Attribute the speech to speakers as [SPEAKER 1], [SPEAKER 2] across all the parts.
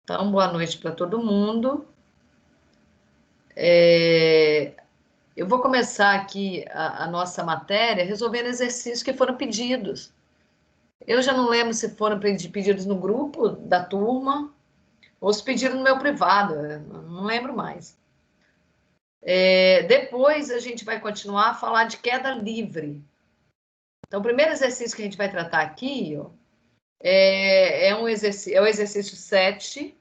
[SPEAKER 1] Então, boa noite para todo mundo. Eu vou começar aqui a nossa matéria resolvendo exercícios que foram pedidos. Eu já não lembro se foram pedidos no grupo da turma ou se pediram no meu privado, não lembro mais. Depois a gente vai continuar a falar de queda livre. Então, o primeiro exercício que a gente vai tratar aqui ó, é o exercício 7,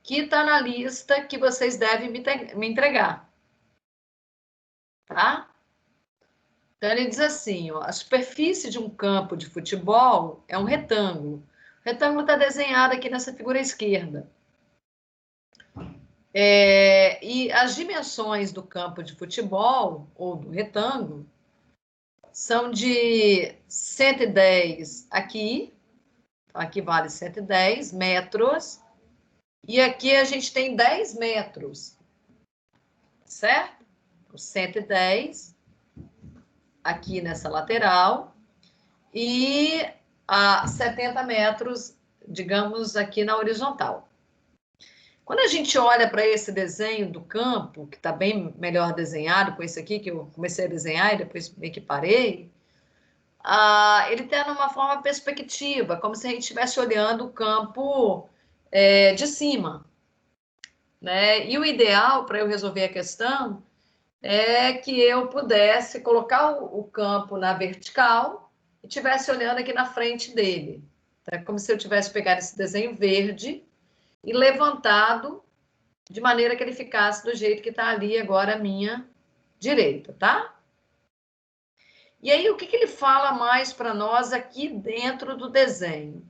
[SPEAKER 1] que está na lista que vocês devem me entregar. Tá? Então, ele diz assim, ó, a superfície de um campo de futebol é um retângulo. O retângulo está desenhado aqui nessa figura esquerda. E as dimensões do campo de futebol, ou do retângulo, são de 110 aqui, aqui vale 110 metros, e aqui a gente tem 10 metros, certo? 110 aqui nessa lateral, e a 70 metros, digamos, aqui na horizontal. Quando a gente olha para esse desenho do campo, que está bem melhor desenhado, com esse aqui que eu comecei a desenhar e depois meio que parei, ele tem uma forma perspectiva, como se a gente estivesse olhando o campo de cima. Né? E o ideal para eu resolver a questão é que eu pudesse colocar o campo na vertical e estivesse olhando aqui na frente dele. É como se eu tivesse pegado esse desenho verde e levantado de maneira que ele ficasse do jeito que está ali agora à minha direita, tá? E aí, o que ele fala mais para nós aqui dentro do desenho?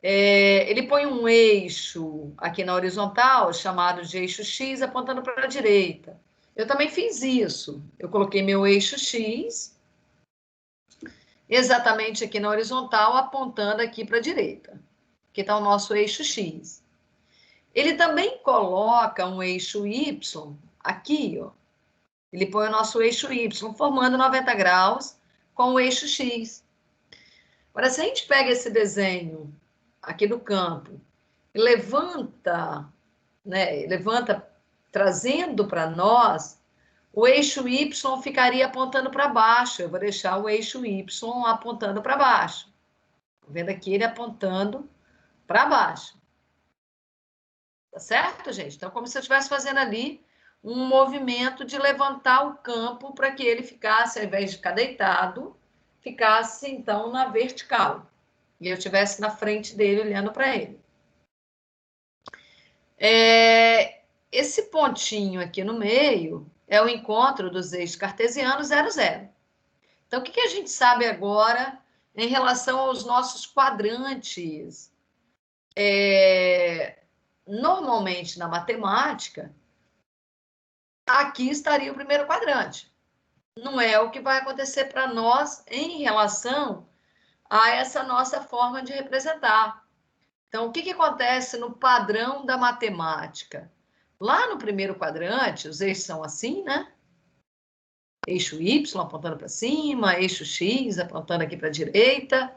[SPEAKER 1] Ele põe um eixo aqui na horizontal, chamado de eixo X, apontando para a direita. Eu também fiz isso. Eu coloquei meu eixo X exatamente aqui na horizontal, apontando aqui para a direita, que está o nosso eixo X. Ele também coloca um eixo Y aqui, ó. Ele põe o nosso eixo Y, formando 90 graus com o eixo X. Agora, se a gente pega esse desenho aqui do campo e levanta, né, trazendo para nós, o eixo Y ficaria apontando para baixo. Eu vou deixar o eixo Y apontando para baixo. Tá vendo aqui ele apontando para baixo. Tá certo, gente? Então, como se eu estivesse fazendo ali um movimento de levantar o campo para que ele ficasse, ao invés de ficar deitado, ficasse, então, na vertical. E eu estivesse na frente dele, olhando para ele. Esse pontinho aqui no meio é o encontro dos eixos cartesianos 0, 0. Então, o que a gente sabe agora em relação aos nossos quadrantes? Normalmente, na matemática, aqui estaria o primeiro quadrante. Não é o que vai acontecer para nós em relação a essa nossa forma de representar. Então, o que acontece no padrão da matemática? Lá no primeiro quadrante, os eixos são assim, né? Eixo Y apontando para cima, eixo X apontando aqui para a direita.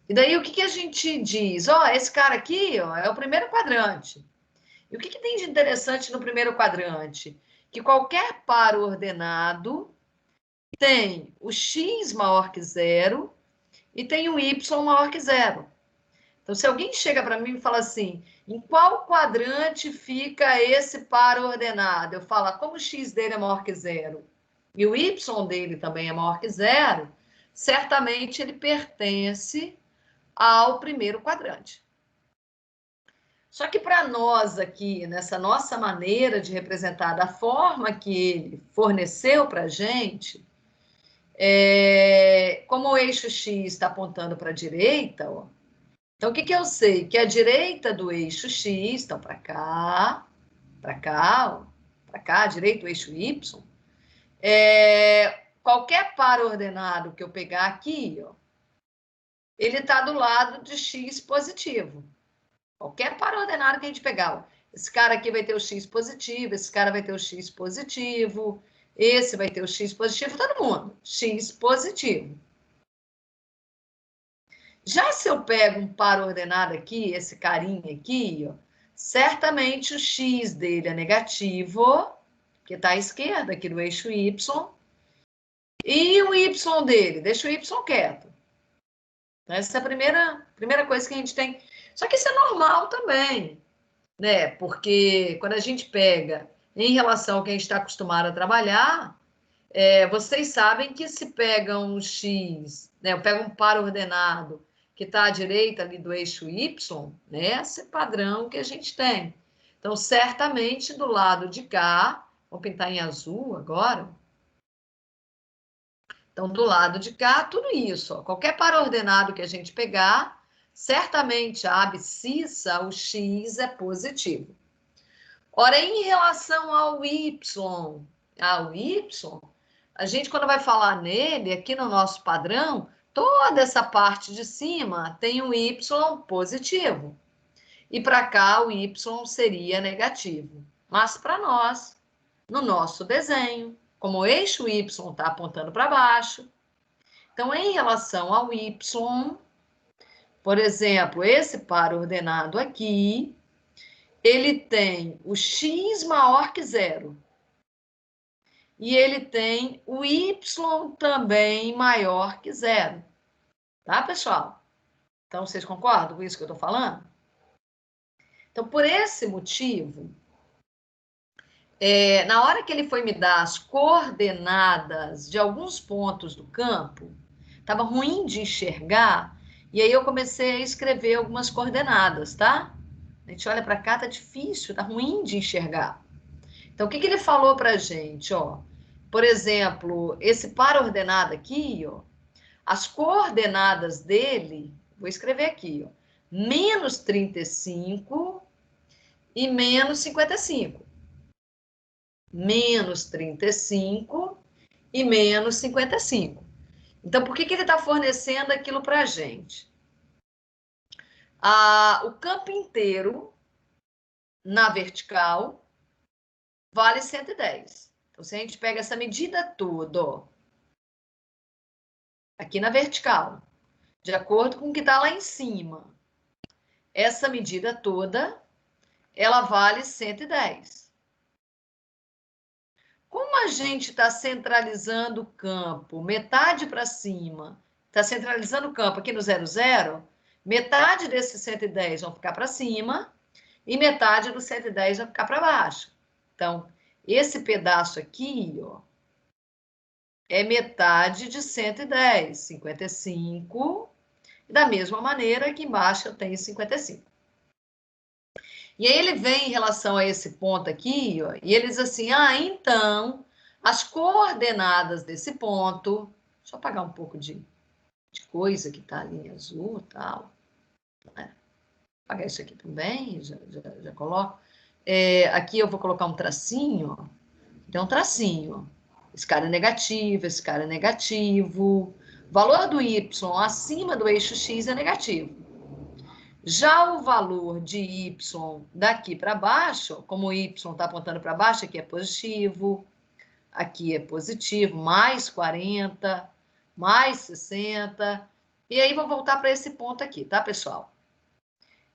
[SPEAKER 1] E daí o que a gente diz? Ó, esse cara aqui ó, é o primeiro quadrante. E o que tem de interessante no primeiro quadrante? Que qualquer par ordenado tem o x maior que zero e tem o y maior que zero. Então, se alguém chega para mim e fala assim, em qual quadrante fica esse par ordenado? Eu falo, como o x dele é maior que zero e o y dele também é maior que zero, certamente ele pertence ao primeiro quadrante. Só que para nós aqui, nessa nossa maneira de representar, da forma que ele forneceu para a gente, como o eixo X está apontando para a direita, ó, então o que eu sei? Que a direita do eixo X, então para cá, a direita do eixo Y, qualquer par ordenado que eu pegar aqui, ó, ele está do lado de X positivo. Qualquer par ordenado que a gente pegar, ó, esse cara aqui vai ter o X positivo, esse cara vai ter o X positivo, esse vai ter o X positivo, todo mundo, X positivo. Já se eu pego um par ordenado aqui, esse carinha aqui, ó, certamente o x dele é negativo, que está à esquerda aqui do eixo y, e o y dele, deixa o y quieto. Essa é a primeira coisa que a gente tem. Só que isso é normal também, né? Porque quando a gente pega em relação ao que a gente está acostumado a trabalhar, vocês sabem que se pega um x, né? Eu pego um par ordenado que está à direita ali do eixo y, né? Esse padrão que a gente tem. Então, certamente do lado de cá, vou pintar em azul agora. Então, do lado de cá, tudo isso. Ó, qualquer par ordenado que a gente pegar, certamente a abscissa, o x é positivo. Ora, em relação ao y, a gente, quando vai falar nele, aqui no nosso padrão, toda essa parte de cima tem um y positivo. E para cá, o y seria negativo. Mas para nós, no nosso desenho, como o eixo y está apontando para baixo, então, em relação ao y, por exemplo, esse par ordenado aqui, ele tem o x maior que zero. E ele tem o y também maior que zero. Tá, pessoal? Então, vocês concordam com isso que eu estou falando? Então, por esse motivo, na hora que ele foi me dar as coordenadas de alguns pontos do campo, estava ruim de enxergar, e aí eu comecei a escrever algumas coordenadas, tá? A gente olha para cá, tá difícil, tá ruim de enxergar. Então, o que ele falou para a gente? Ó, por exemplo, esse par ordenado aqui, ó, as coordenadas dele, vou escrever aqui, ó, menos 35 e menos 55. Menos 35 e menos 55. Então, por que ele está fornecendo aquilo para a gente? O campo inteiro, na vertical, vale 110. Então, se a gente pega essa medida toda, ó, aqui na vertical, de acordo com o que está lá em cima, essa medida toda, ela vale 110. Como a gente está centralizando o campo, metade para cima, está centralizando o campo aqui no 00, metade desses 110 vão ficar para cima e metade dos 110 vai ficar para baixo. Então, esse pedaço aqui, ó, é metade de 110, 55. E da mesma maneira, aqui embaixo eu tenho 55. E aí ele vem em relação a esse ponto aqui, ó, e ele diz assim, então, as coordenadas desse ponto, deixa eu apagar um pouco de coisa que está ali em azul e tal, né? Apagar isso aqui também, já coloco. Aqui eu vou colocar um tracinho, ó. Então, um tracinho, ó. Esse cara é negativo, esse cara é negativo. O valor do y acima do eixo x é negativo. Já o valor de y daqui para baixo, como o y está apontando para baixo, aqui é positivo, mais 40, mais 60. E aí, vou voltar para esse ponto aqui, tá, pessoal?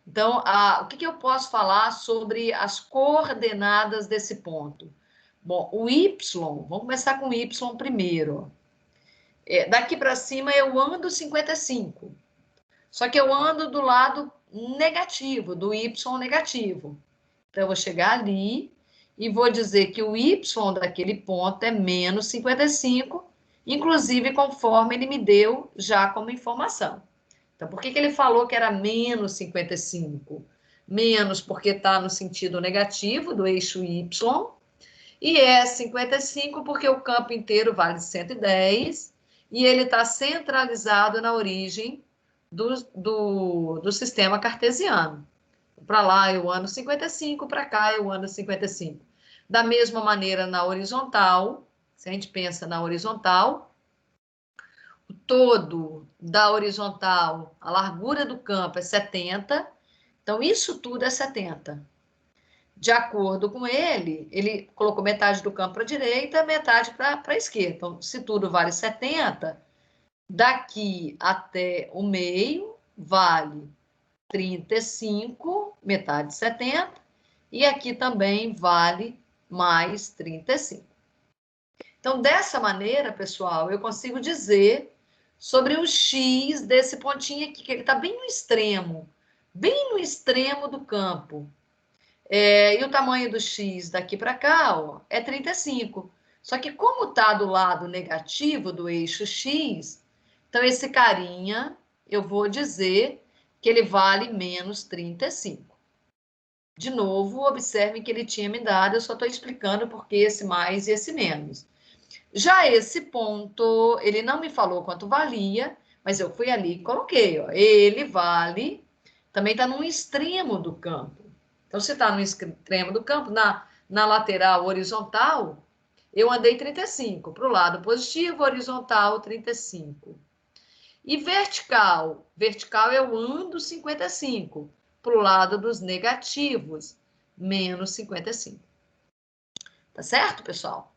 [SPEAKER 1] Então, o que eu posso falar sobre as coordenadas desse ponto? Bom, o y, vamos começar com o y primeiro. Daqui para cima eu ando 55. Só que eu ando do lado negativo, do y negativo. Então, eu vou chegar ali e vou dizer que o y daquele ponto é menos 55, inclusive conforme ele me deu já como informação. Então, por que ele falou que era menos 55? Menos porque está no sentido negativo do eixo y, e é 55 porque o campo inteiro vale 110 e ele está centralizado na origem do sistema cartesiano. Para lá eu ando 55, para cá eu ando 55. Da mesma maneira, na horizontal, se a gente pensa na horizontal, o todo da horizontal, a largura do campo é 70, então isso tudo é 70. De acordo com ele colocou metade do campo para a direita, metade para a esquerda. Então, se tudo vale 70, daqui até o meio, vale 35, metade de 70, e aqui também vale mais 35. Então, dessa maneira, pessoal, eu consigo dizer sobre o x desse pontinho aqui, que ele está bem no extremo do campo. E o tamanho do x daqui para cá, ó, é 35. Só que como está do lado negativo do eixo x, então esse carinha, eu vou dizer que ele vale menos 35. De novo, observem que ele tinha me dado, eu só estou explicando porque esse mais e esse menos. Já esse ponto, ele não me falou quanto valia, mas eu fui ali e coloquei, ó, ele vale, também está num extremo do campo. Então, se está no extremo do campo, na lateral horizontal, eu andei 35. Para o lado positivo, horizontal, 35. E vertical? Vertical eu ando 55. Para o lado dos negativos, menos 55. Tá certo, pessoal?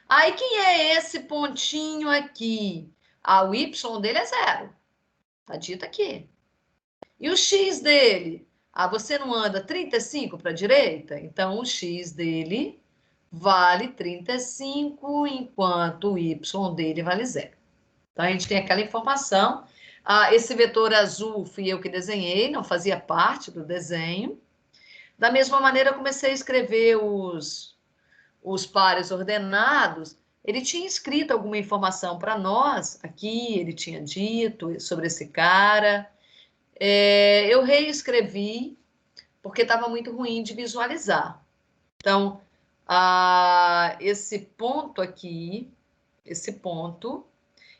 [SPEAKER 1] Aí, quem é esse pontinho aqui? O y dele é 0. Tá dito aqui. E o x dele? Você não anda 35 para a direita? Então, o x dele vale 35, enquanto o y dele vale 0. Então, a gente tem aquela informação. Esse vetor azul fui eu que desenhei, não fazia parte do desenho. Da mesma maneira, eu comecei a escrever os pares ordenados. Ele tinha escrito alguma informação para nós aqui, ele tinha dito sobre esse cara. Eu reescrevi, porque estava muito ruim de visualizar. Então, esse ponto aqui, esse ponto,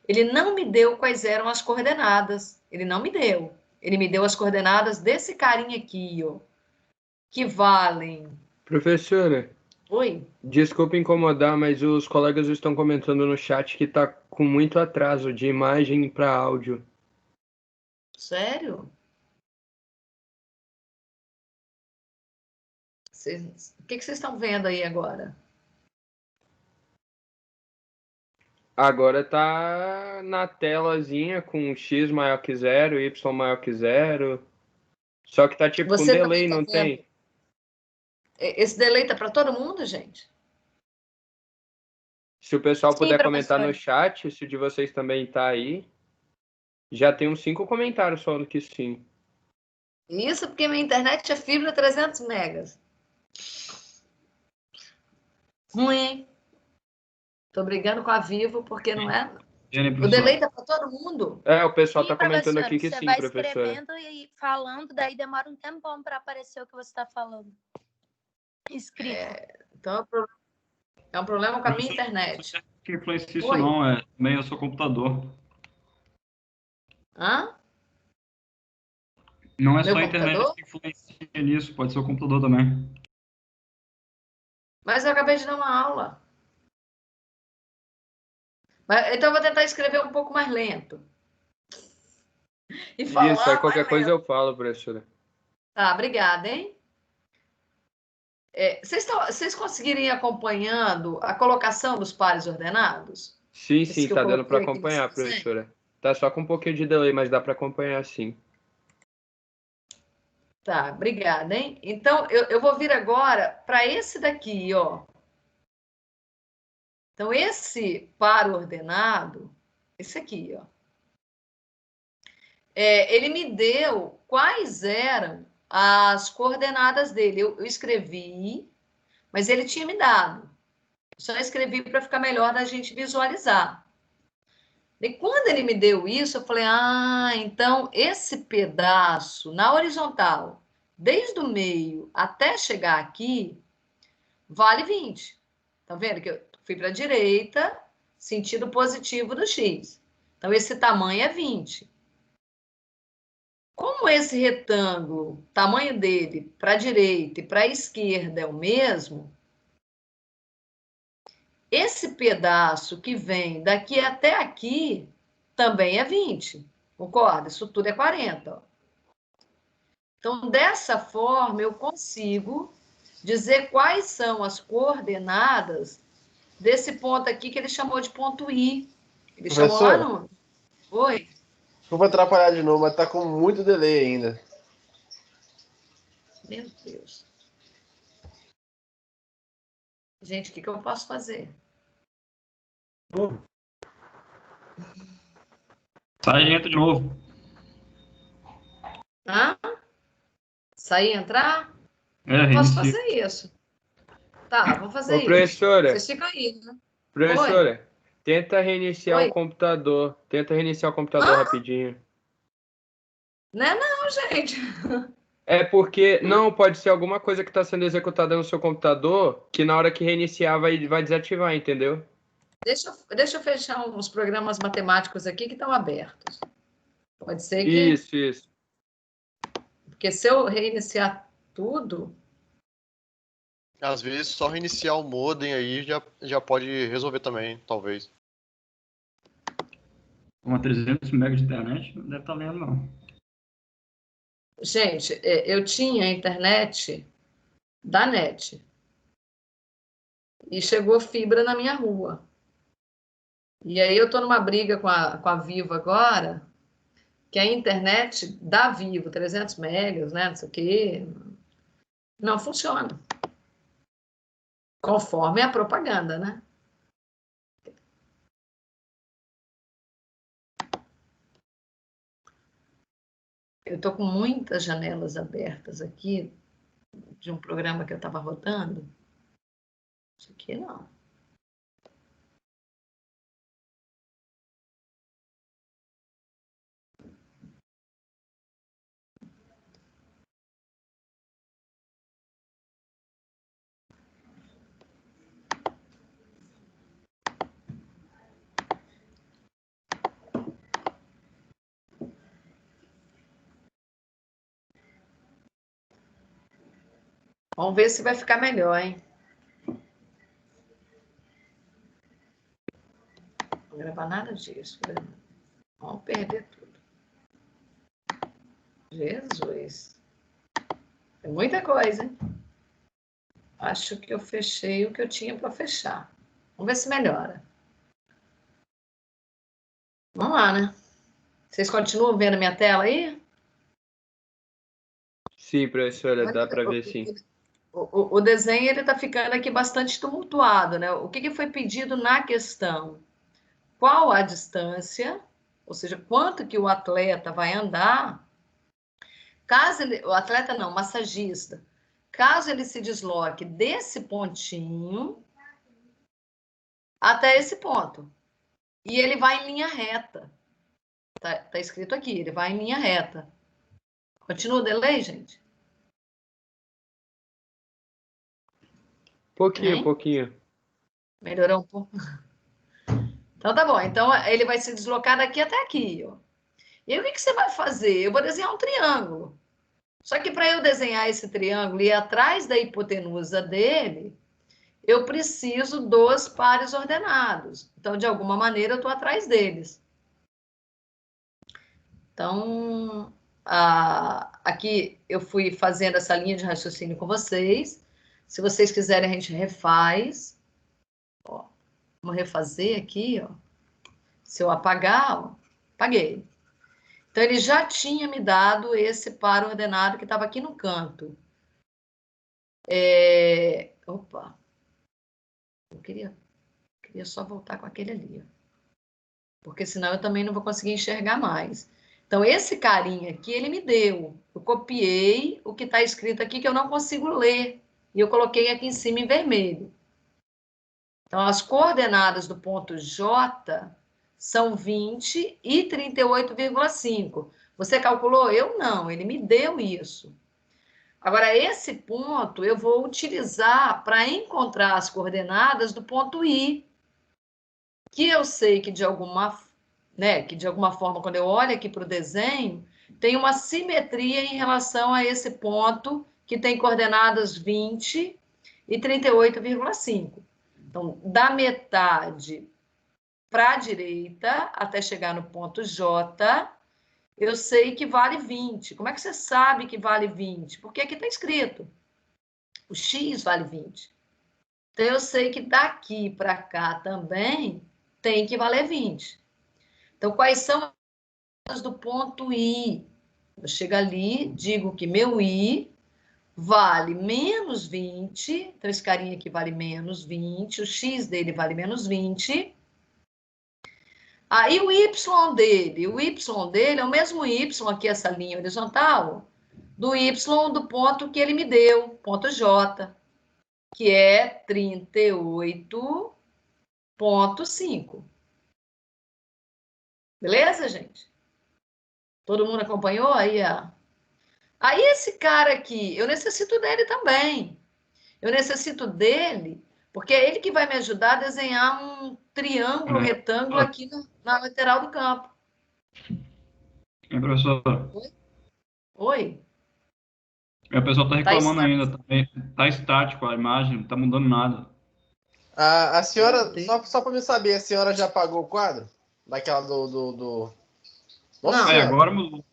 [SPEAKER 1] ele não me deu quais eram as coordenadas. Ele não me deu. Ele me deu as coordenadas desse carinha aqui, ó, que valem...
[SPEAKER 2] Professora,
[SPEAKER 1] Oi?
[SPEAKER 2] desculpa incomodar, mas os colegas estão comentando no chat que está com muito atraso de imagem para áudio.
[SPEAKER 1] Sério? O que vocês estão vendo aí agora?
[SPEAKER 2] Agora tá na telazinha com x maior que 0, y maior que 0. Só que tá tipo com
[SPEAKER 1] Você também
[SPEAKER 2] delay,
[SPEAKER 1] está
[SPEAKER 2] não
[SPEAKER 1] vendo?
[SPEAKER 2] tem?
[SPEAKER 1] Esse delay tá para todo mundo, gente?
[SPEAKER 2] Se o pessoal
[SPEAKER 3] Sim,
[SPEAKER 2] puder comentar no
[SPEAKER 3] professora.
[SPEAKER 2] chat, se o de vocês também tá aí. Já tem uns 5 comentários falando que sim.
[SPEAKER 1] Isso porque minha internet é fibra 300 megas. Ruim. Tô brigando com a Vivo porque não é... O delay tá para todo mundo?
[SPEAKER 2] O pessoal
[SPEAKER 3] Sim,
[SPEAKER 2] tá comentando
[SPEAKER 3] professora,
[SPEAKER 2] aqui que
[SPEAKER 3] você
[SPEAKER 2] sim,
[SPEAKER 3] vai
[SPEAKER 2] professora.
[SPEAKER 3] escrevendo e falando, daí demora um tempão para aparecer o que você está falando. Escrito.
[SPEAKER 1] Então é um problema com a minha internet.
[SPEAKER 4] Que influencia isso
[SPEAKER 1] Oi?
[SPEAKER 4] não, também é o seu computador.
[SPEAKER 1] Hã?
[SPEAKER 4] Não é
[SPEAKER 1] Meu
[SPEAKER 4] só a internet
[SPEAKER 1] computador?
[SPEAKER 4] que influencia nisso, pode ser o computador também.
[SPEAKER 1] Mas eu acabei de dar uma aula. Então eu vou tentar escrever um pouco mais lento. E
[SPEAKER 2] Isso, aí
[SPEAKER 1] falar
[SPEAKER 2] qualquer
[SPEAKER 1] mais
[SPEAKER 2] coisa
[SPEAKER 1] lento.
[SPEAKER 2] eu falo, professora.
[SPEAKER 1] Tá, obrigada, hein? Vocês conseguirem ir acompanhando a colocação dos pares ordenados?
[SPEAKER 2] Sim,
[SPEAKER 1] Esse
[SPEAKER 2] sim,
[SPEAKER 1] que eu
[SPEAKER 2] tá dando para
[SPEAKER 1] coloquei aqui nesse
[SPEAKER 2] acompanhar,
[SPEAKER 1] desenho?
[SPEAKER 2] professora. Tá só com um pouquinho de delay, mas dá para acompanhar sim.
[SPEAKER 1] Tá, obrigada, hein? Então, eu vou vir agora para esse daqui, ó. Então, esse par ordenado, esse aqui, ó. Ele me deu quais eram as coordenadas dele. Eu escrevi, mas ele tinha me dado. Só escrevi para ficar melhor da gente visualizar. E quando ele me deu isso, eu falei: então esse pedaço na horizontal, desde o meio até chegar aqui, vale 20. Tá vendo que eu fui para a direita, sentido positivo do x. Então esse tamanho é 20. Como esse retângulo, tamanho dele para a direita e para a esquerda é o mesmo, esse pedaço que vem daqui até aqui também é 20. Concorda? Isso tudo é 40. Ó. Então, dessa forma, eu consigo dizer quais são as coordenadas desse ponto aqui que ele chamou de ponto I. Ele chamou lá no... Oi?
[SPEAKER 5] Desculpa atrapalhar de novo, mas tá com muito delay ainda.
[SPEAKER 1] Meu Deus. Gente, o que eu posso fazer?
[SPEAKER 4] Sai e entra de novo.
[SPEAKER 1] Hã? Sair e entrar?
[SPEAKER 4] É,
[SPEAKER 1] Posso
[SPEAKER 4] reinicia.
[SPEAKER 1] fazer isso. Tá, vou fazer
[SPEAKER 2] Ô,
[SPEAKER 1] isso.
[SPEAKER 2] professora,
[SPEAKER 1] Vocês ficam aí, né?
[SPEAKER 2] professora, tenta reiniciar
[SPEAKER 1] Oi.
[SPEAKER 2] o computador. Tenta reiniciar o computador
[SPEAKER 1] Hã?
[SPEAKER 2] rapidinho.
[SPEAKER 1] Não, gente.
[SPEAKER 2] É porque, não, pode ser alguma coisa que está sendo executada no seu computador que na hora que reiniciar vai desativar, entendeu?
[SPEAKER 1] Deixa eu fechar uns programas matemáticos aqui que estão abertos. Pode ser que...
[SPEAKER 2] Isso.
[SPEAKER 1] Porque se eu reiniciar tudo...
[SPEAKER 6] Às vezes, só reiniciar o modem aí já pode resolver também, talvez.
[SPEAKER 4] Uma 300 MB de internet, não deve estar lendo, não.
[SPEAKER 1] Gente, eu tinha internet da NET. E chegou fibra na minha rua. E aí eu estou numa briga com a Vivo agora, que a internet da Vivo, 300 megas, né, não sei o quê, não funciona. Conforme a propaganda, né? Eu estou com muitas janelas abertas aqui de um programa que eu estava rodando. Isso aqui não. Vamos ver se vai ficar melhor, hein? Não vou gravar nada disso. Vamos perder tudo. Jesus. É muita coisa, hein? Acho que eu fechei o que eu tinha para fechar. Vamos ver se melhora. Vamos lá, né? Vocês continuam vendo a minha tela aí?
[SPEAKER 2] Sim, professora, dá para ver sim.
[SPEAKER 1] O desenho ele está ficando aqui bastante tumultuado, né? O que foi pedido na questão? Qual a distância, ou seja, quanto que o atleta vai andar, caso ele, o atleta não, o massagista, caso ele se desloque desse pontinho até esse ponto. E ele vai em linha reta. Tá escrito aqui, ele vai em linha reta. Continua o delay, gente?
[SPEAKER 2] Pouquinho.
[SPEAKER 1] Melhorou um pouco? Então tá bom. Então ele vai se deslocar daqui até aqui, ó. E aí o que você vai fazer? Eu vou desenhar um triângulo. Só que para eu desenhar esse triângulo e ir atrás da hipotenusa dele, eu preciso dos pares ordenados. Então, de alguma maneira, eu estou atrás deles. Então, aqui eu fui fazendo essa linha de raciocínio com vocês. Se vocês quiserem, a gente refaz. Ó, vamos refazer aqui, ó. Se eu apagar, ó, apaguei. Então, ele já tinha me dado esse par ordenado que estava aqui no canto. Opa! Eu queria só voltar com aquele ali, ó. Porque senão eu também não vou conseguir enxergar mais. Então, esse carinha aqui, ele me deu. Eu copiei o que está escrito aqui, que eu não consigo ler. E eu coloquei aqui em cima em vermelho. Então, as coordenadas do ponto J são 20 e 38,5. Você calculou? Eu não, ele me deu isso. Agora, esse ponto eu vou utilizar para encontrar as coordenadas do ponto I, que eu sei que de alguma forma, quando eu olho aqui para o desenho, tem uma simetria em relação a esse ponto que tem coordenadas 20 e 38,5. Então, da metade para a direita, até chegar no ponto J, eu sei que vale 20. Como é que você sabe que vale 20? Porque aqui está escrito. O X vale 20. Então, eu sei que daqui para cá também tem que valer 20. Então, quais são do ponto I. Eu chego ali, digo que meu I vale menos 20, então esse carinha aqui vale menos 20, o X dele vale menos 20. Aí o Y dele é o mesmo Y aqui, essa linha horizontal, do Y do ponto que ele me deu, ponto J, que é 38,5. Beleza, gente? Todo mundo acompanhou aí? Aí esse cara aqui, eu necessito dele também. Eu necessito dele, porque é ele que vai me ajudar a desenhar um triângulo, retângulo aqui na lateral do campo.
[SPEAKER 4] Professor,
[SPEAKER 1] Oi?
[SPEAKER 4] o pessoal está reclamando
[SPEAKER 1] Tá
[SPEAKER 4] ainda. Tá estático a imagem, não está mudando nada.
[SPEAKER 5] A senhora, só para me saber, a senhora já apagou o quadro? Daquela do... Nossa
[SPEAKER 1] Não.
[SPEAKER 5] senhora.
[SPEAKER 4] Agora mudou.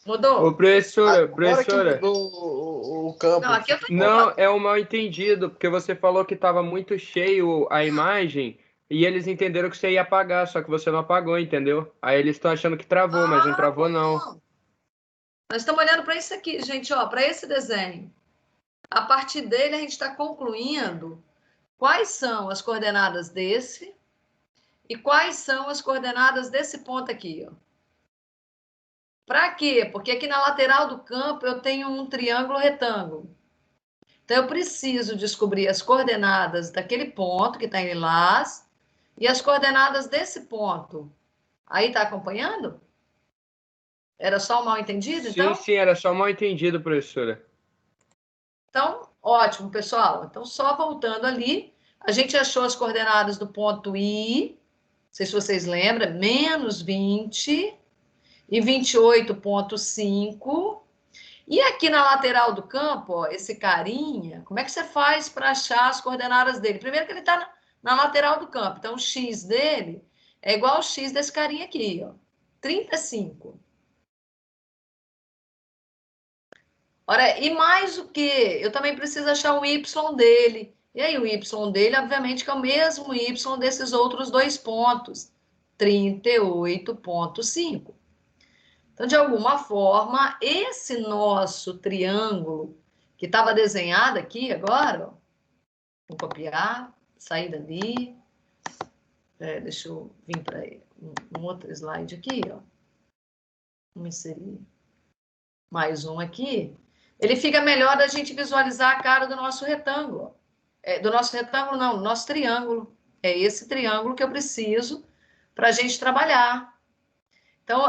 [SPEAKER 1] Mudou?
[SPEAKER 2] Ô, professora,
[SPEAKER 5] Agora que
[SPEAKER 2] professora.
[SPEAKER 5] mudou o campo.
[SPEAKER 1] Não, aqui eu tô
[SPEAKER 2] Não, é um mal entendido, porque você falou que estava muito cheio a imagem e eles entenderam que você ia apagar, só que você não apagou, entendeu? Aí eles estão achando que travou, mas não travou, não.
[SPEAKER 1] Nós estamos olhando para isso aqui, gente, ó, para esse desenho. A partir dele, a gente está concluindo quais são as coordenadas desse e quais são as coordenadas desse ponto aqui, ó. Para quê? Porque aqui na lateral do campo eu tenho um triângulo retângulo. Então, eu preciso descobrir as coordenadas daquele ponto que está em lilás e as coordenadas desse ponto. Aí está acompanhando? Era só um mal entendido, então?
[SPEAKER 2] Sim, era só mal entendido, professora.
[SPEAKER 1] Então, ótimo, pessoal. Então, só voltando ali, a gente achou as coordenadas do ponto I, não sei se vocês lembram, menos 20 e 28,5. E aqui na lateral do campo, ó, esse carinha, como é que você faz para achar as coordenadas dele? Primeiro que ele está na lateral do campo, então o X dele é igual ao X desse carinha aqui, ó, 35. Ora, e mais o quê? Eu também preciso achar o Y dele. E aí o Y dele, obviamente, que é o mesmo Y desses outros dois pontos, 38,5. Então, de alguma forma, esse nosso triângulo, que estava desenhado aqui agora, ó, vou copiar, sair dali, deixa eu vir para um outro slide aqui, ó. Vamos inserir mais um aqui. Ele fica melhor da gente visualizar a cara do nosso retângulo. Do nosso retângulo, não, do nosso triângulo. É esse triângulo que eu preciso para a gente trabalhar. Então,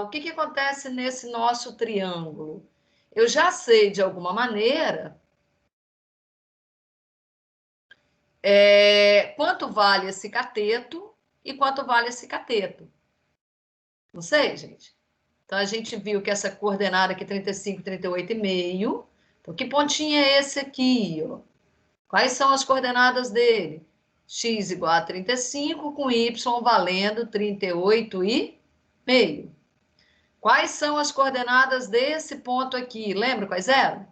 [SPEAKER 1] o que acontece nesse nosso triângulo? Eu já sei, de alguma maneira, quanto vale esse cateto e quanto vale esse cateto. Não sei, gente. Então, a gente viu que essa coordenada aqui, 35, 38,5. Então, que pontinho é esse aqui? Ó? Quais são as coordenadas dele? X igual a 35, com Y valendo 38,5. Quais são as coordenadas desse ponto aqui? Lembra quais eram?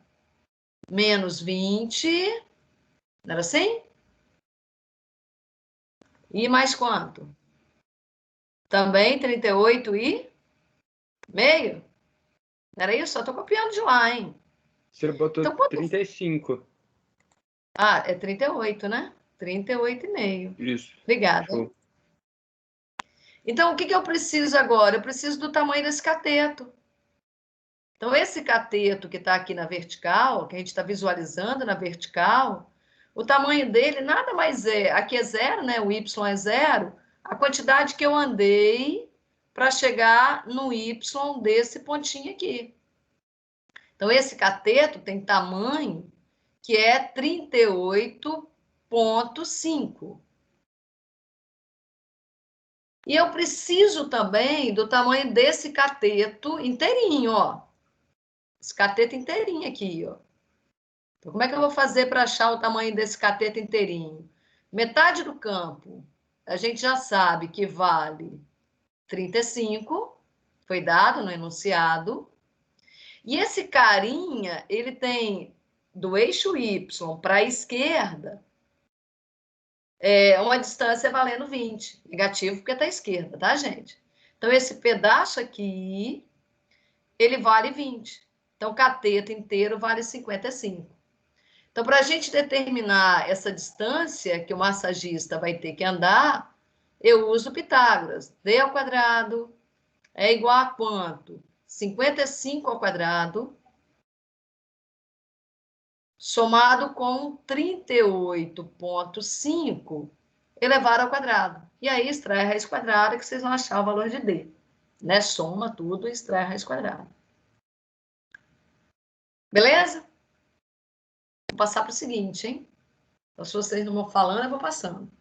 [SPEAKER 1] Menos 20. Não era assim? E mais quanto? Também 38,5? Não era isso? Só estou copiando de lá, hein?
[SPEAKER 2] Você botou
[SPEAKER 1] Então, quanto...
[SPEAKER 2] 35.
[SPEAKER 1] é 38, né? 38,5.
[SPEAKER 2] Isso.
[SPEAKER 1] Obrigada.
[SPEAKER 2] Show.
[SPEAKER 1] Então, o que eu preciso agora? Eu preciso do tamanho desse cateto. Então, esse cateto que está aqui na vertical, que a gente está visualizando na vertical, o tamanho dele nada mais é, aqui é 0, né? O Y é 0, a quantidade que eu andei para chegar no Y desse pontinho aqui. Então, esse cateto tem tamanho que é 38,5. E eu preciso também do tamanho desse cateto inteirinho, ó. Esse cateto inteirinho aqui, ó. Então, como é que eu vou fazer para achar o tamanho desse cateto inteirinho? Metade do campo, a gente já sabe que vale 35, foi dado no enunciado. E esse carinha, ele tem do eixo Y para a esquerda, uma distância valendo 20. Negativo porque está à esquerda, tá, gente? Então, esse pedaço aqui, ele vale 20. Então, o cateto inteiro vale 55. Então, para a gente determinar essa distância que o massagista vai ter que andar, eu uso Pitágoras. D ao quadrado é igual a quanto? 55 ao quadrado, somado com 38,5 elevado ao quadrado. E aí, extrai a raiz quadrada, que vocês vão achar o valor de D. Né? Soma tudo e extrai a raiz quadrada. Beleza? Vou passar para o seguinte, hein? Então, se vocês não vão falando, eu vou passando.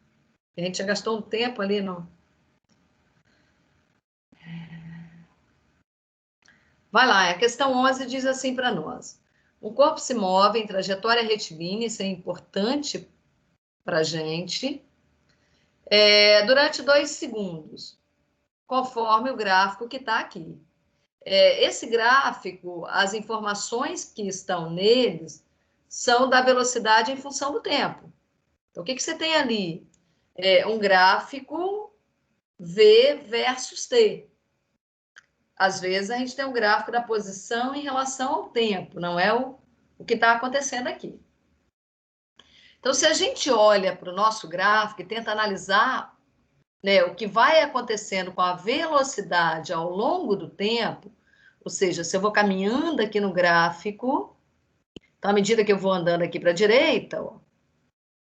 [SPEAKER 1] A gente já gastou um tempo ali no... Vai lá, a questão 11 diz assim para nós. Um corpo se move em trajetória retilínea, isso é importante para a gente, durante 2 segundos, conforme o gráfico que está aqui. Esse gráfico, as informações que estão neles são da velocidade em função do tempo. Então, o que você tem ali? Um gráfico V versus T. Às vezes, a gente tem um gráfico da posição em relação ao tempo, não é o que está acontecendo aqui. Então, se a gente olha para o nosso gráfico e tenta analisar, né, o que vai acontecendo com a velocidade ao longo do tempo, ou seja, se eu vou caminhando aqui no gráfico, então, à medida que eu vou andando aqui para a direita, ó,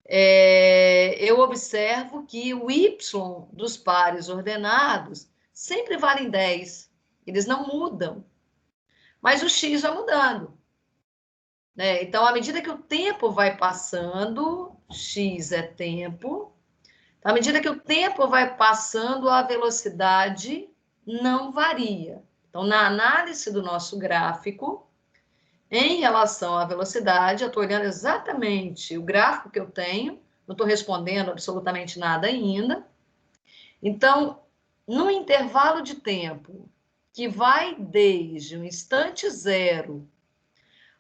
[SPEAKER 1] eu observo que o y dos pares ordenados sempre valem 10. Eles não mudam. Mas o x vai mudando. Né? Então, à medida que o tempo vai passando, x é tempo. Então, à medida que o tempo vai passando, a velocidade não varia. Então, na análise do nosso gráfico, em relação à velocidade, eu estou olhando exatamente o gráfico que eu tenho, não estou respondendo absolutamente nada ainda. Então, no intervalo de tempo que vai desde o instante 0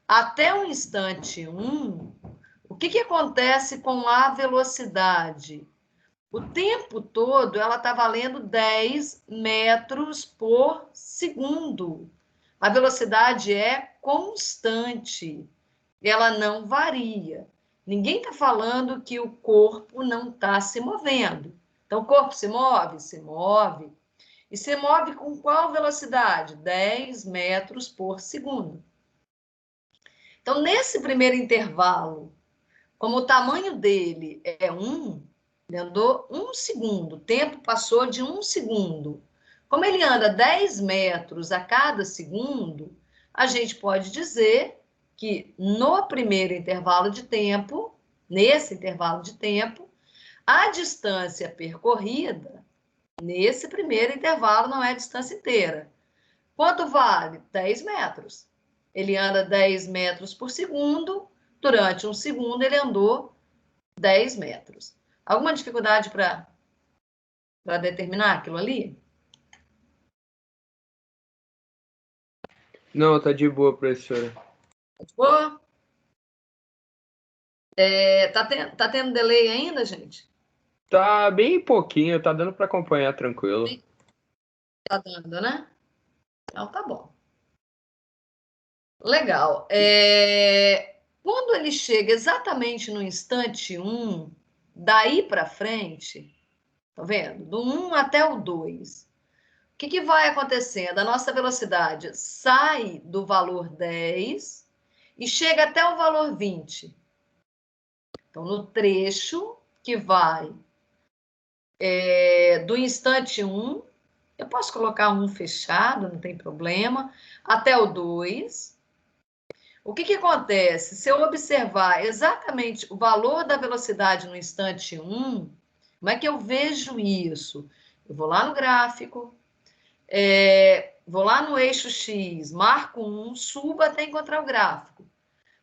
[SPEAKER 1] até o instante 1, o que acontece com a velocidade? O tempo todo ela está valendo 10 metros por segundo. A velocidade é constante, ela não varia. Ninguém está falando que o corpo não está se movendo. Então, o corpo se move? Se move. E se move com qual velocidade? 10 metros por segundo. Então, nesse primeiro intervalo, como o tamanho dele é 1, ele andou 1 segundo, o tempo passou de 1 segundo. Como ele anda 10 metros a cada segundo, a gente pode dizer que no primeiro intervalo de tempo, nesse intervalo de tempo, a distância percorrida, nesse primeiro intervalo, não é a distância inteira. Quanto vale? 10 metros. Ele anda 10 metros por segundo, durante 1 segundo ele andou 10 metros. Alguma dificuldade para determinar aquilo ali?
[SPEAKER 2] Não, tá de boa, professora.
[SPEAKER 1] Tá de boa? Tá tendo delay ainda, gente?
[SPEAKER 2] Tá bem pouquinho, tá dando para acompanhar tranquilo.
[SPEAKER 1] Tá dando, né? Então tá bom. Legal. Quando ele chega exatamente no instante 1, daí para frente, tá vendo? Do 1 até o 2. O que vai acontecendo? A nossa velocidade sai do valor 10 e chega até o valor 20. Então, no trecho que vai do instante 1, eu posso colocar 1 fechado, não tem problema, até o 2. O que acontece? Se eu observar exatamente o valor da velocidade no instante 1, como é que eu vejo isso? Eu vou lá no gráfico, vou lá no eixo X, marco 1, subo até encontrar o gráfico.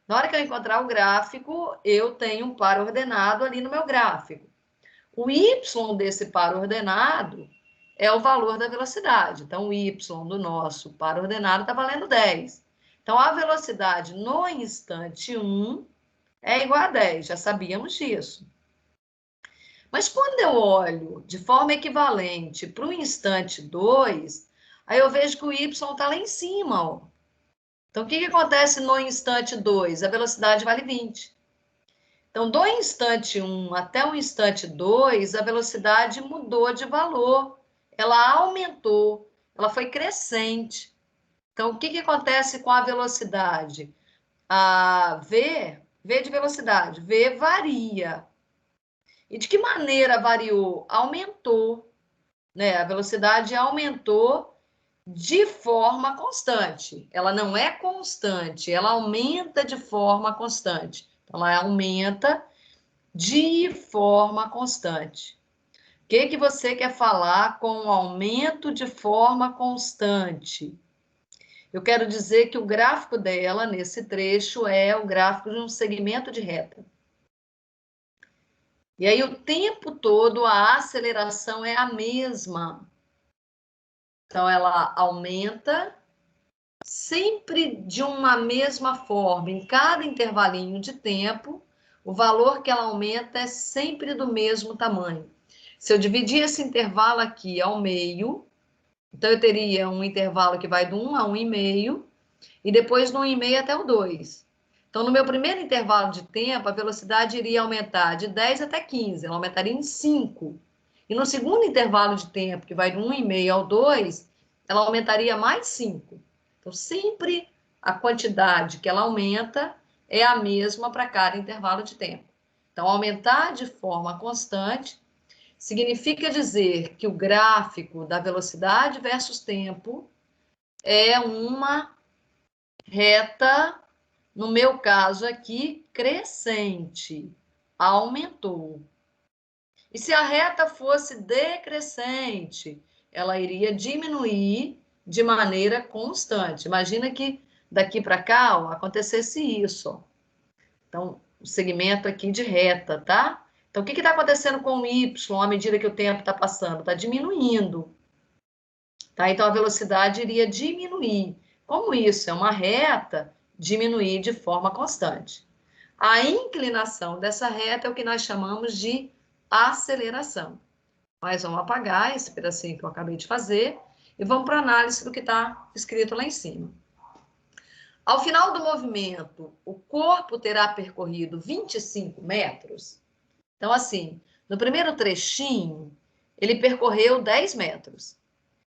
[SPEAKER 1] Na hora que eu encontrar o gráfico, eu tenho um par ordenado ali no meu gráfico. O y desse par ordenado é o valor da velocidade. Então, o y do nosso par ordenado está valendo 10. Então, a velocidade no instante 1 é igual a 10. Já sabíamos disso. Mas quando eu olho de forma equivalente para o instante 2, aí eu vejo que o y está lá em cima, ó. Então, o que acontece no instante 2? A velocidade vale 20. Então, do instante 1 até o instante 2, a velocidade mudou de valor. Ela aumentou, ela foi crescente. Então, o que acontece com a velocidade? A V de velocidade, V varia. E de que maneira variou? Aumentou, né? A velocidade aumentou de forma constante. Ela não é constante, ela aumenta de forma constante. Então, ela aumenta de forma constante. O que você quer falar com aumento de forma constante? Eu quero dizer que o gráfico dela, nesse trecho, é o gráfico de um segmento de reta. E aí, o tempo todo, a aceleração é a mesma. Então, ela aumenta sempre de uma mesma forma, em cada intervalinho de tempo, o valor que ela aumenta é sempre do mesmo tamanho. Se eu dividir esse intervalo aqui ao meio, então eu teria um intervalo que vai do 1 a 1,5, e depois do 1,5 até o 2. Então, no meu primeiro intervalo de tempo, a velocidade iria aumentar de 10 até 15, ela aumentaria em 5. E no segundo intervalo de tempo, que vai do 1,5 ao 2, ela aumentaria mais 5. Então, sempre a quantidade que ela aumenta é a mesma para cada intervalo de tempo. Então, aumentar de forma constante significa dizer que o gráfico da velocidade versus tempo é uma reta, no meu caso aqui, crescente, aumentou. E se a reta fosse decrescente, ela iria diminuir de maneira constante. Imagina que daqui para cá, ó, acontecesse isso, ó. Então, o segmento aqui de reta, tá? Então, o que está acontecendo com o y à medida que o tempo está passando? Está diminuindo. Tá? Então, a velocidade iria diminuir. Como isso é uma reta, diminuir de forma constante. A inclinação dessa reta é o que nós chamamos de aceleração. Mas vamos apagar esse pedacinho que eu acabei de fazer e vamos para a análise do que está escrito lá em cima. Ao final do movimento, o corpo terá percorrido 25 metros. Então, assim, no primeiro trechinho, ele percorreu 10 metros.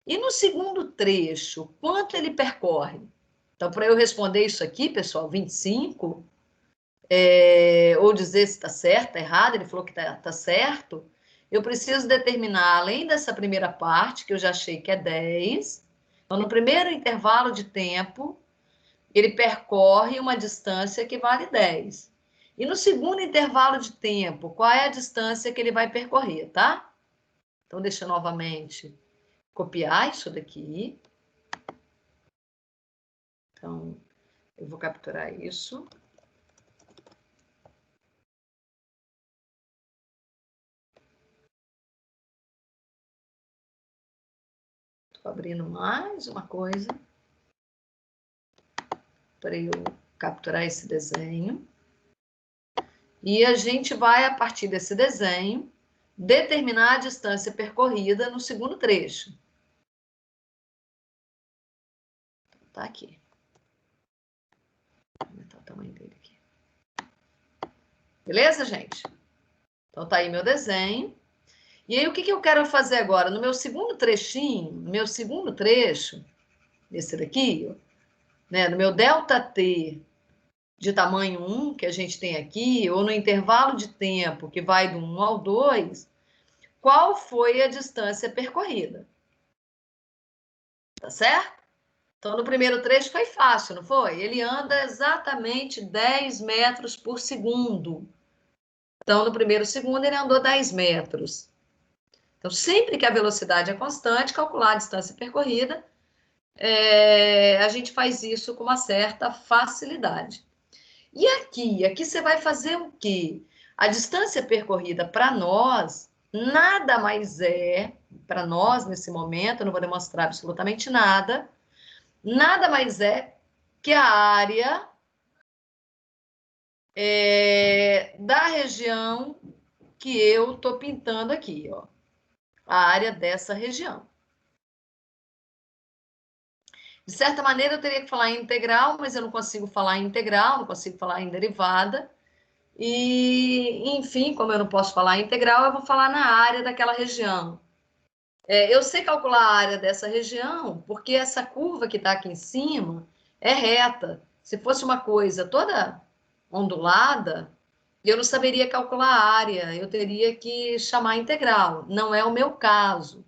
[SPEAKER 1] E no segundo trecho, quanto ele percorre? Então, para eu responder isso aqui, pessoal, 25, ou dizer se está certo, está errado, ele falou que está certo, eu preciso determinar, além dessa primeira parte, que eu já achei que é 10, então, no primeiro intervalo de tempo, ele percorre uma distância que vale 10. E no segundo intervalo de tempo, qual é a distância que ele vai percorrer, tá? Então, deixa eu novamente copiar isso daqui. Então, eu vou capturar isso. Estou abrindo mais uma coisa para eu capturar esse desenho. E a gente vai, a partir desse desenho, determinar a distância percorrida no segundo trecho. Tá aqui. Vou aumentar o tamanho dele aqui. Beleza, gente? Então, tá aí meu desenho. E aí, o que eu quero fazer agora? No meu segundo trechinho, no meu segundo trecho, esse daqui, né, no meu ΔT de tamanho 1, que a gente tem aqui, ou no intervalo de tempo que vai do 1 ao 2, qual foi a distância percorrida? Tá certo? Então, no primeiro trecho foi fácil, não foi? Ele anda exatamente 10 metros por segundo. Então, no primeiro segundo, ele andou 10 metros. Então, sempre que a velocidade é constante, calcular a distância percorrida, a gente faz isso com uma certa facilidade. E aqui você vai fazer o quê? A distância percorrida para nós, nada mais é, para nós nesse momento, eu não vou demonstrar absolutamente nada, nada mais é que a área da região que eu estou pintando aqui, ó, a área dessa região. De certa maneira, eu teria que falar em integral, mas eu não consigo falar em integral, não consigo falar em derivada. E, enfim, como eu não posso falar em integral, eu vou falar na área daquela região. Eu sei calcular a área dessa região, porque essa curva que está aqui em cima é reta. Se fosse uma coisa toda ondulada, eu não saberia calcular a área, eu teria que chamar integral. Não é o meu caso.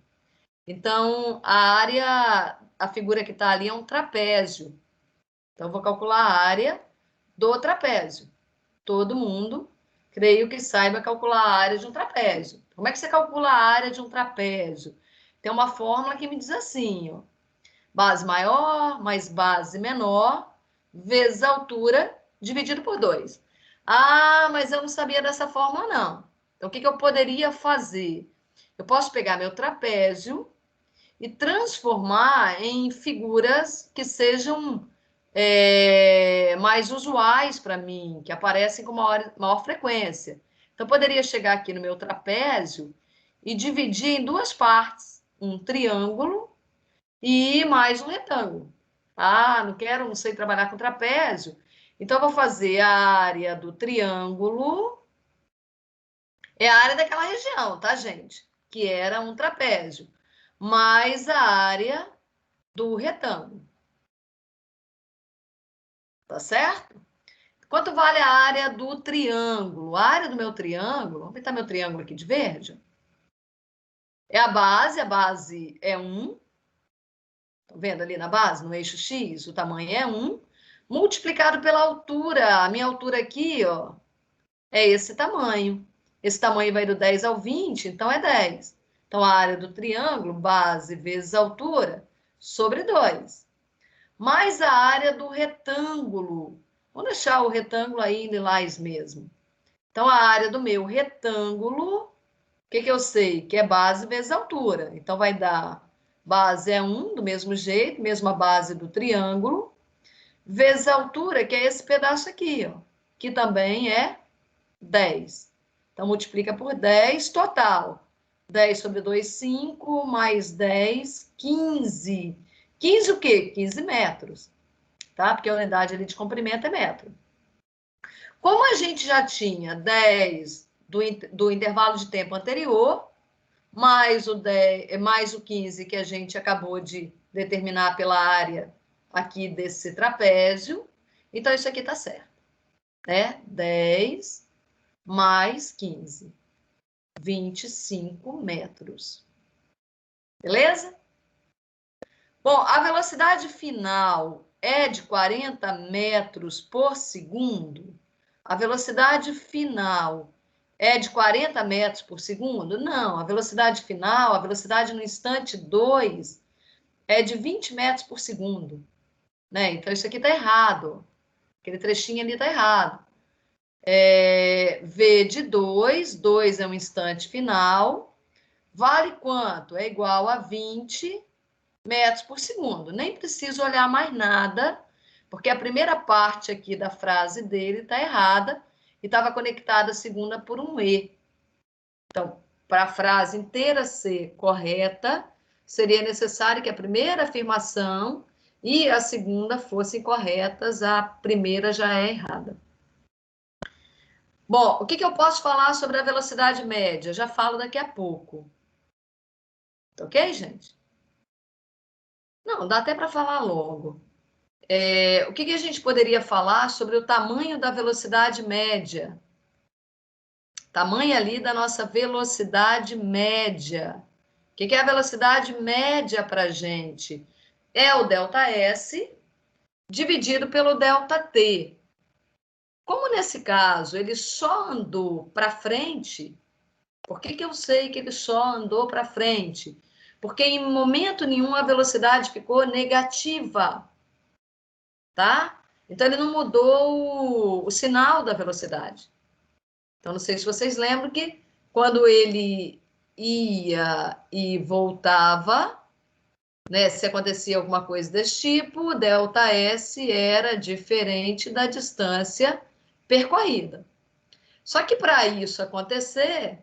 [SPEAKER 1] Então, a área, a figura que está ali é um trapézio. Então, eu vou calcular a área do trapézio. Todo mundo, creio que saiba calcular a área de um trapézio. Como é que você calcula a área de um trapézio? Tem uma fórmula que me diz assim, ó, base maior mais base menor vezes a altura dividido por 2. Ah, mas eu não sabia dessa fórmula, não. Então, o que eu poderia fazer? Eu posso pegar meu trapézio e transformar em figuras que sejam mais usuais para mim, que aparecem com maior frequência. Então, eu poderia chegar aqui no meu trapézio e dividir em duas partes, um triângulo e mais um retângulo. Ah, não sei trabalhar com trapézio. Então, eu vou fazer a área do triângulo, é a área daquela região, tá, gente? Que era um trapézio, mais a área do retângulo. Tá certo? Quanto vale a área do triângulo? A área do meu triângulo, vamos pintar meu triângulo aqui de verde. É a base é 1. Estão vendo ali na base, no eixo X, o tamanho é 1, multiplicado pela altura. A minha altura aqui, ó, é esse tamanho. Esse tamanho vai do 10 ao 20, então é 10. Então, a área do triângulo, base vezes altura, sobre 2. Mais a área do retângulo. Vamos deixar o retângulo aí em lilás mesmo. Então, a área do meu retângulo, o que eu sei? Que é base vezes altura. Então, vai dar base é 1, do mesmo jeito, mesma base do triângulo, vezes a altura, que é esse pedaço aqui, ó, que também é 10. Então, multiplica por 10, total. 10 sobre 2, 5, mais 10, 15. 15 o quê? 15 metros, tá? Porque a unidade ali de comprimento é metro. Como a gente já tinha 10 do intervalo de tempo anterior, mais o 15 que a gente acabou de determinar pela área aqui desse trapézio, então isso aqui está certo, né? 10 mais 15, 25 metros. Beleza? Bom, a velocidade final é de 40 metros por segundo. A velocidade final é de 40 metros por segundo? Não, a velocidade final, a velocidade no instante 2 é de 20 metros por segundo. Né? Então, isso aqui está errado. Aquele trechinho ali está errado. V de 2, 2 é um instante final, vale quanto? É igual a 20 metros por segundo. Nem preciso olhar mais nada, porque a primeira parte aqui da frase dele está errada e estava conectada a segunda por um E. Então, para a frase inteira ser correta, seria necessário que a primeira afirmação e a segunda fossem corretas, a primeira já é errada. Bom, o que eu posso falar sobre a velocidade média? Já falo daqui a pouco. Ok, gente? Não, dá até para falar logo. O que a gente poderia falar sobre o tamanho da velocidade média? Tamanho ali da nossa velocidade média. O que é a velocidade média para a gente? É o ΔS dividido pelo ΔT. Como nesse caso ele só andou para frente, por que eu sei que ele só andou para frente? Porque em momento nenhum a velocidade ficou negativa, tá? Então ele não mudou o sinal da velocidade. Então não sei se vocês lembram que quando ele ia e voltava, né, se acontecia alguma coisa desse tipo, o ΔS era diferente da distância percorrida. Só que para isso acontecer,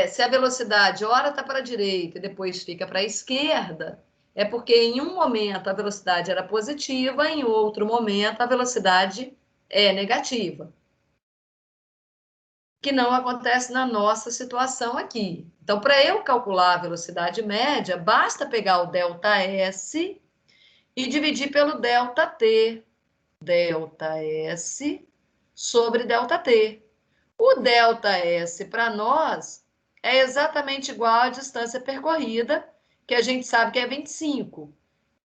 [SPEAKER 1] se a velocidade ora está para a direita e depois fica para a esquerda, é porque em um momento a velocidade era positiva, em outro momento a velocidade é negativa. Que não acontece na nossa situação aqui. Então, para eu calcular a velocidade média, basta pegar o ΔS e dividir pelo ΔT. ΔS sobre ΔT. O ΔS para nós é exatamente igual à distância percorrida, que a gente sabe que é 25,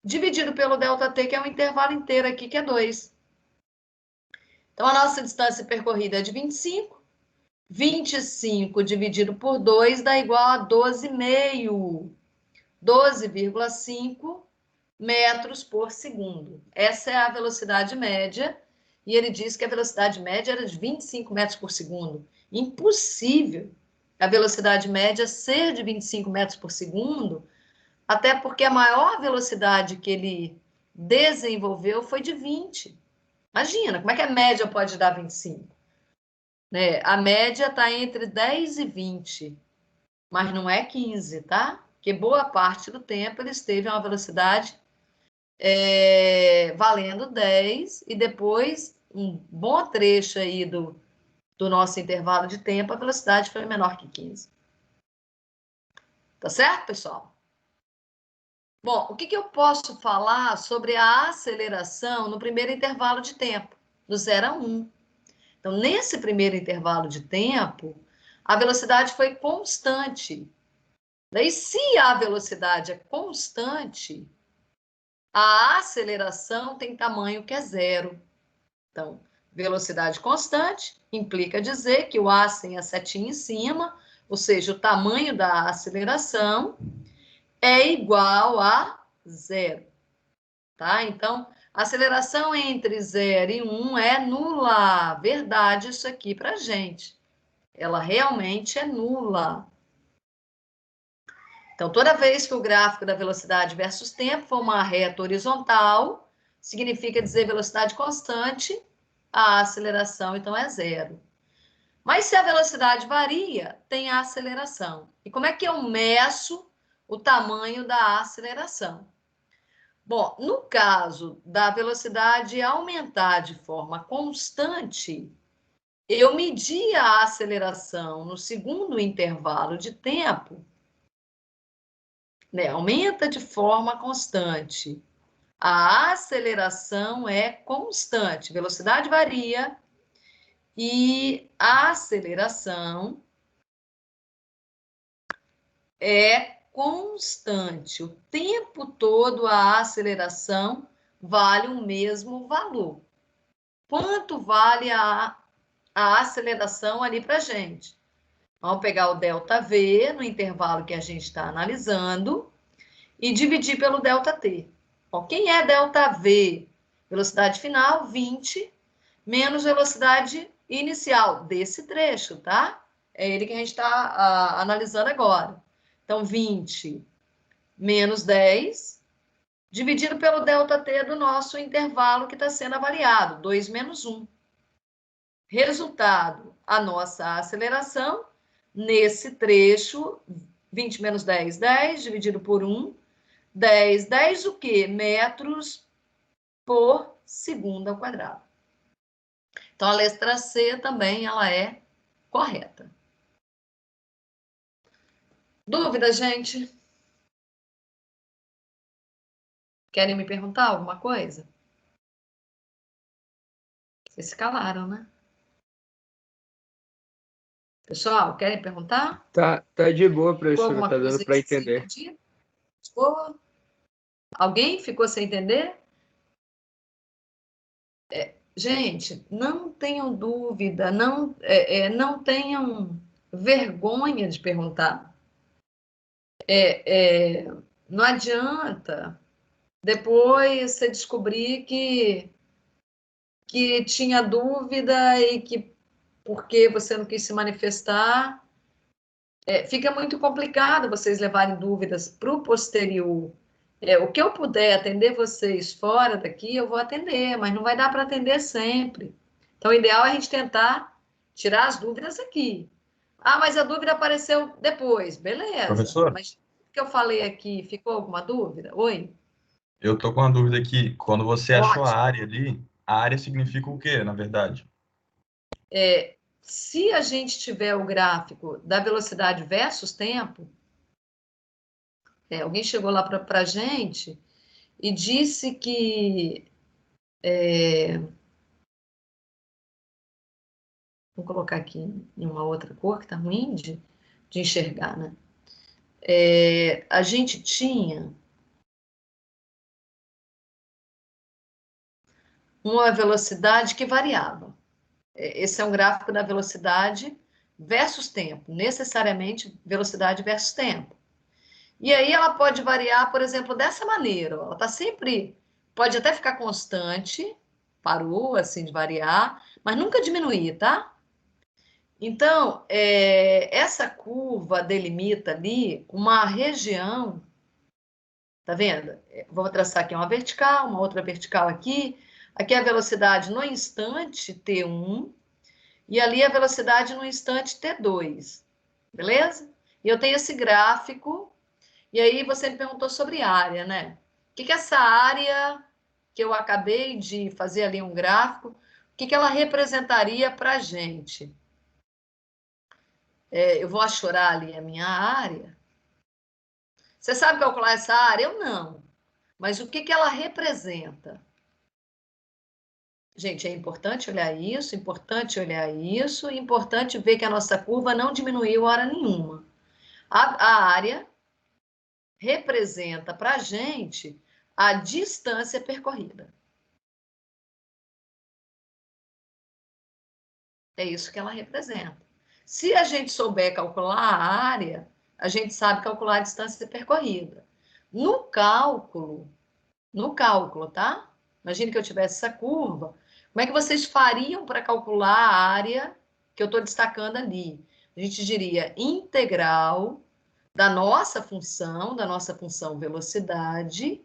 [SPEAKER 1] dividido pelo ΔT, que é um intervalo inteiro aqui, que é 2. Então, a nossa distância percorrida é de 25. 25 dividido por 2 dá igual a 12,5. 12,5 metros por segundo. Essa é a velocidade média. E ele disse que a velocidade média era de 25 metros por segundo. Impossível a velocidade média ser de 25 metros por segundo, até porque a maior velocidade que ele desenvolveu foi de 20. Imagina, como é que a média pode dar 25? Né? A média está entre 10 e 20, mas não é 15, tá? Porque boa parte do tempo ele esteve a uma velocidade valendo 10, e depois, um bom trecho aí do nosso intervalo de tempo, a velocidade foi menor que 15. Tá certo, pessoal? Bom, o que eu posso falar sobre a aceleração no primeiro intervalo de tempo, do 0 a 1? Então, nesse primeiro intervalo de tempo, a velocidade foi constante. Daí, se a velocidade é constante, a aceleração tem tamanho que é 0. Então, velocidade constante implica dizer que o A tem a setinha em cima, ou seja, o tamanho da aceleração é igual a 0. Tá? Então, a aceleração entre 0 e 1 é nula. Verdade isso aqui para a gente. Ela realmente é nula. Então, toda vez que o gráfico da velocidade versus tempo for uma reta horizontal, significa dizer velocidade constante, a aceleração, então, é 0. Mas se a velocidade varia, tem a aceleração. E como é que eu meço o tamanho da aceleração? Bom, no caso da velocidade aumentar de forma constante, eu medi a aceleração no segundo intervalo de tempo, né? Aumenta de forma constante. A aceleração é constante, velocidade varia e a aceleração é constante. O tempo todo a aceleração vale o mesmo valor. Quanto vale a aceleração ali para a gente? Vamos pegar o ΔV no intervalo que a gente está analisando e dividir pelo ΔT. Bom, quem é ΔV? Velocidade final, 20, menos velocidade inicial desse trecho, tá? É ele que a gente está analisando agora. Então, 20 menos 10, dividido pelo ΔT do nosso intervalo que está sendo avaliado, 2 menos 1. Resultado, a nossa aceleração, nesse trecho, 20 menos 10, 10, dividido por 1, 10. 10 o quê? Metros por segundo ao quadrado. Então, a letra C também ela é correta. Dúvida, gente? Querem me perguntar alguma coisa? Vocês se calaram, né? Pessoal, querem perguntar?
[SPEAKER 2] Tá de boa,
[SPEAKER 1] Ficou
[SPEAKER 2] professora,
[SPEAKER 1] alguma
[SPEAKER 2] tá
[SPEAKER 1] coisa
[SPEAKER 2] dando para
[SPEAKER 1] aí sem
[SPEAKER 2] entender.
[SPEAKER 1] entendido? Ficou? Alguém ficou sem entender? Gente, não tenham dúvida, não tenham vergonha de perguntar. Não adianta depois você descobrir que tinha dúvida e que porque você não quis se manifestar, fica muito complicado vocês levarem dúvidas para o posterior. O que eu puder atender vocês fora daqui, eu vou atender, mas não vai dar para atender sempre. Então, o ideal é a gente tentar tirar as dúvidas aqui. Ah, mas a dúvida apareceu depois. Beleza.
[SPEAKER 7] Professor?
[SPEAKER 1] Mas o que eu falei aqui, ficou alguma dúvida? Oi?
[SPEAKER 7] Eu tô com uma dúvida aqui. Quando você achou a
[SPEAKER 1] Ótimo.
[SPEAKER 7] área ali, a área significa o quê, na verdade?
[SPEAKER 1] Se a gente tiver o gráfico da velocidade versus tempo, alguém chegou lá para a gente e disse que... vou colocar aqui em uma outra cor, que está ruim de enxergar, né? A gente tinha uma velocidade que variava. Esse é um gráfico da velocidade versus tempo, necessariamente velocidade versus tempo. E aí ela pode variar, por exemplo, dessa maneira. Ela está sempre, pode até ficar constante, parou assim de variar, mas nunca diminuir, tá? Então, essa curva delimita ali uma região, tá vendo? Vou traçar aqui uma vertical, uma outra vertical aqui. Aqui é a velocidade no instante T1 e ali a velocidade no instante T2, beleza? E eu tenho esse gráfico, e aí você me perguntou sobre área, né? O que é essa área que eu acabei de fazer ali um gráfico, o que ela representaria para a gente? Eu vou achorar ali a minha área. Você sabe calcular essa área? Eu não. Mas o que ela representa? Gente, é importante olhar isso, importante ver que a nossa curva não diminuiu hora nenhuma. A área representa para a gente a distância percorrida. É isso que ela representa. Se a gente souber calcular a área, a gente sabe calcular a distância percorrida. No cálculo, tá? Imagine que eu tivesse essa curva. Como é que vocês fariam para calcular a área que eu estou destacando ali? A gente diria integral da nossa função velocidade,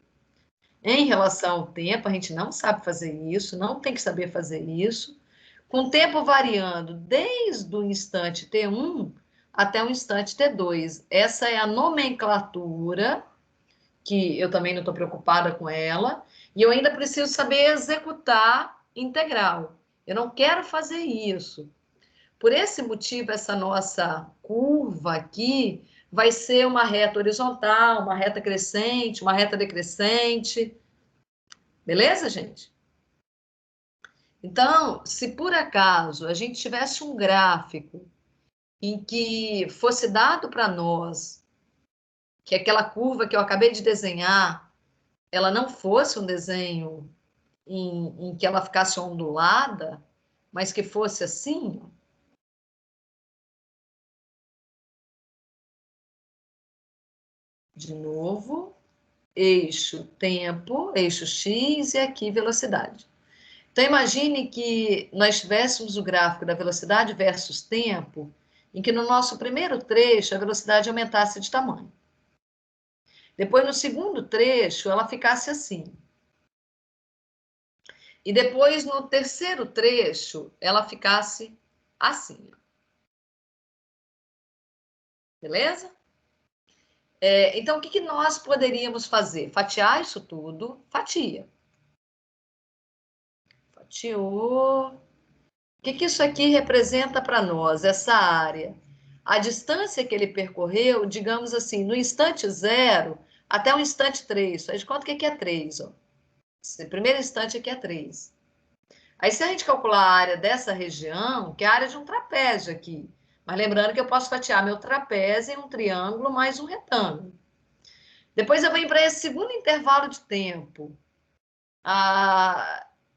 [SPEAKER 1] em relação ao tempo. A gente não sabe fazer isso, não tem que saber fazer isso. Com o tempo variando desde o instante T1 até o instante T2. Essa é a nomenclatura, que eu também não estou preocupada com ela, e eu ainda preciso saber executar integral. Eu não quero fazer isso. Por esse motivo, essa nossa curva aqui vai ser uma reta horizontal, uma reta crescente, uma reta decrescente. Beleza, gente? Então, se por acaso a gente tivesse um gráfico em que fosse dado para nós que aquela curva que eu acabei de desenhar, ela não fosse um desenho em que ela ficasse ondulada, mas que fosse assim, ó. De novo, eixo tempo, eixo x e aqui velocidade. Então, imagine que nós tivéssemos o gráfico da velocidade versus tempo, em que no nosso primeiro trecho a velocidade aumentasse de tamanho. Depois, no segundo trecho, ela ficasse assim. E depois, no terceiro trecho, ela ficasse assim. Beleza? Então, o que nós poderíamos fazer? Fatiar isso tudo? Fatia. Fatiou. O que isso aqui representa para nós, essa área? A distância que ele percorreu, digamos assim, no instante 0 até o instante 3. Faz de conta que aqui é 3. Ó. Esse primeiro instante aqui é 3. Aí, se a gente calcular a área dessa região, que é a área de um trapézio aqui, mas lembrando que eu posso fatiar meu trapézio em um triângulo mais um retângulo. Depois eu venho para esse segundo intervalo de tempo.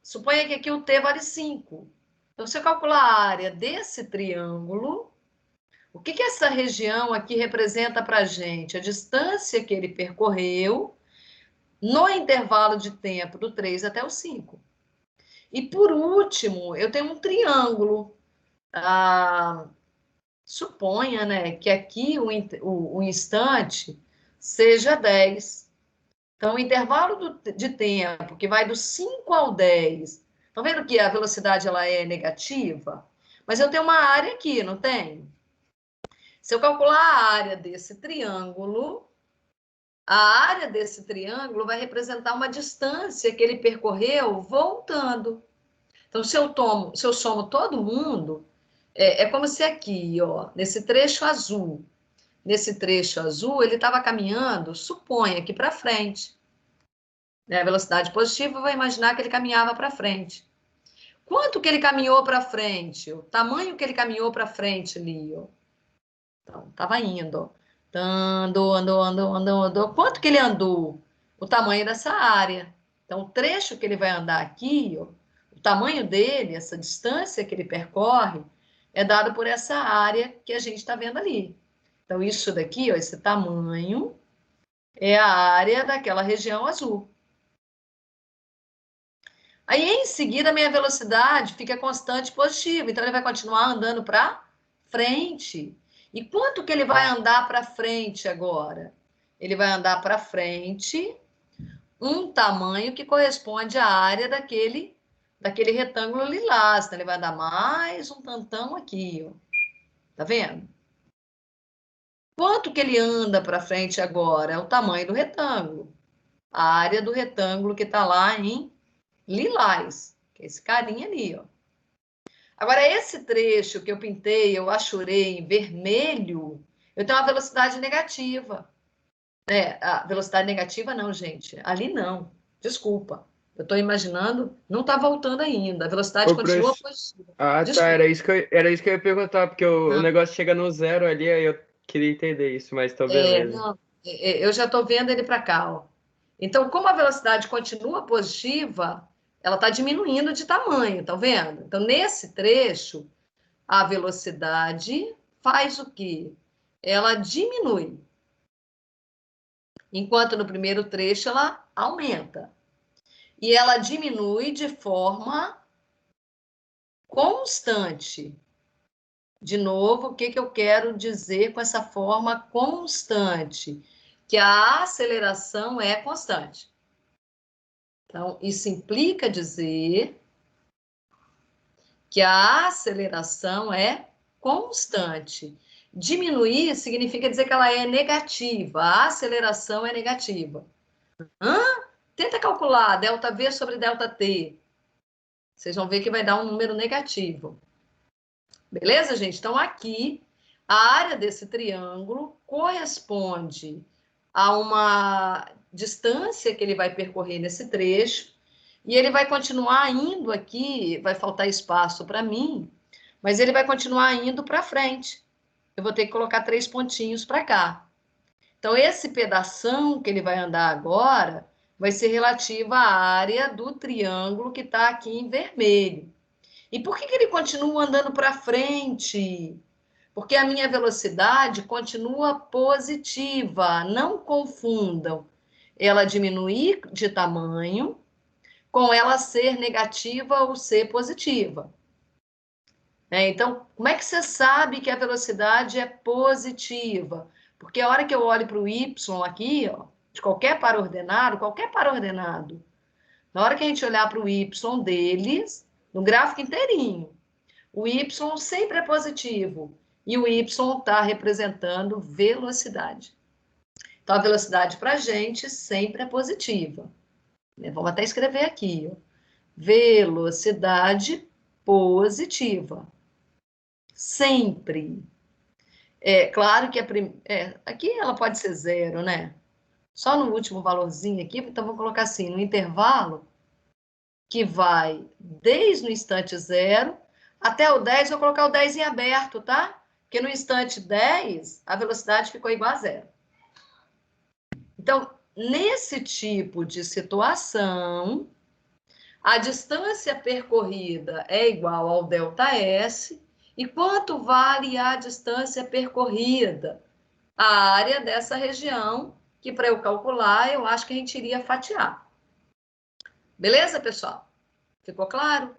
[SPEAKER 1] Suponha que aqui o t vale 5. Então, se eu calcular a área desse triângulo, o que essa região aqui representa para a gente? A distância que ele percorreu no intervalo de tempo do 3 até o 5. E, por último, eu tenho um triângulo. Suponha, né, que aqui o instante seja 10. Então, o intervalo de tempo que vai do 5 ao 10, estão vendo que a velocidade ela é negativa? Mas eu tenho uma área aqui, não tem? Se eu calcular a área desse triângulo, a área desse triângulo vai representar uma distância que ele percorreu voltando. Então, se eu somo todo mundo, é como se aqui, ó, nesse trecho azul, ele estava caminhando, suponha que para frente. Né? A velocidade positiva, vai imaginar que ele caminhava para frente. Quanto que ele caminhou para frente? O tamanho que ele caminhou para frente ali, ó. Então, estava indo, ó. Andou. Quanto que ele andou? O tamanho dessa área. Então, o trecho que ele vai andar aqui, ó, o tamanho dele, essa distância que ele percorre, é dado por essa área que a gente está vendo ali. Então, isso daqui, ó, esse tamanho, é a área daquela região azul. Aí, em seguida, a minha velocidade fica constante positiva. Então, ele vai continuar andando para frente. E quanto que ele vai andar para frente agora? Ele vai andar para frente um tamanho que corresponde à área daquele retângulo lilás. Então, ele vai andar mais um tantão aqui, ó. Tá vendo? Quanto que ele anda para frente agora? É o tamanho do retângulo. A área do retângulo que está lá em lilás, que é esse carinha ali, ó. Agora, esse trecho que eu pintei, eu achurei em vermelho, eu tenho uma velocidade negativa. A velocidade negativa não, gente. Ali não. Desculpa. Eu estou imaginando, não está voltando ainda. A velocidade continua positiva.
[SPEAKER 2] Ah,
[SPEAKER 1] Desculpa.
[SPEAKER 2] tá. Era isso que eu ia perguntar, porque o negócio chega no zero ali, aí eu queria entender isso, mas então beleza.
[SPEAKER 1] Não, eu já estou vendo ele para cá, ó. Então, como a velocidade continua positiva, ela está diminuindo de tamanho, tá vendo? Então, nesse trecho, a velocidade faz o quê? Ela diminui. Enquanto no primeiro trecho ela aumenta. E ela diminui de forma constante. De novo, o que eu quero dizer com essa forma constante? Que a aceleração é constante. Então, isso implica dizer que a aceleração é constante. Diminuir significa dizer que ela é negativa, a aceleração é negativa. Tenta calcular ΔV sobre ΔT. Vocês vão ver que vai dar um número negativo. Beleza, gente? Então, aqui, a área desse triângulo corresponde a uma distância que ele vai percorrer nesse trecho, e ele vai continuar indo aqui, vai faltar espaço para mim, mas ele vai continuar indo para frente. Eu vou ter que colocar 3 pontinhos para cá. Então, esse pedação que ele vai andar agora vai ser relativo à área do triângulo que está aqui em vermelho. E por que ele continua andando para frente? Porque a minha velocidade continua positiva. Não confundam ela diminuir de tamanho com ela ser negativa ou ser positiva. Então, como é que você sabe que a velocidade é positiva? Porque a hora que eu olho para o y aqui, ó, de qualquer par ordenado, na hora que a gente olhar para o y deles, no gráfico inteirinho, o y sempre é positivo e o y está representando velocidade. Então, a velocidade para a gente sempre é positiva. Vamos até escrever aqui, ó. Velocidade positiva. Sempre. É claro que aqui ela pode ser 0, né? Só no último valorzinho aqui, então vou colocar assim, no intervalo, que vai desde o instante 0 até o 10, vou colocar o 10 em aberto, tá? Porque no instante 10, a velocidade ficou igual a 0. Então, nesse tipo de situação, a distância percorrida é igual ao ΔS. E quanto vale a distância percorrida? A área dessa região, que para eu calcular, eu acho que a gente iria fatiar. Beleza, pessoal? Ficou claro?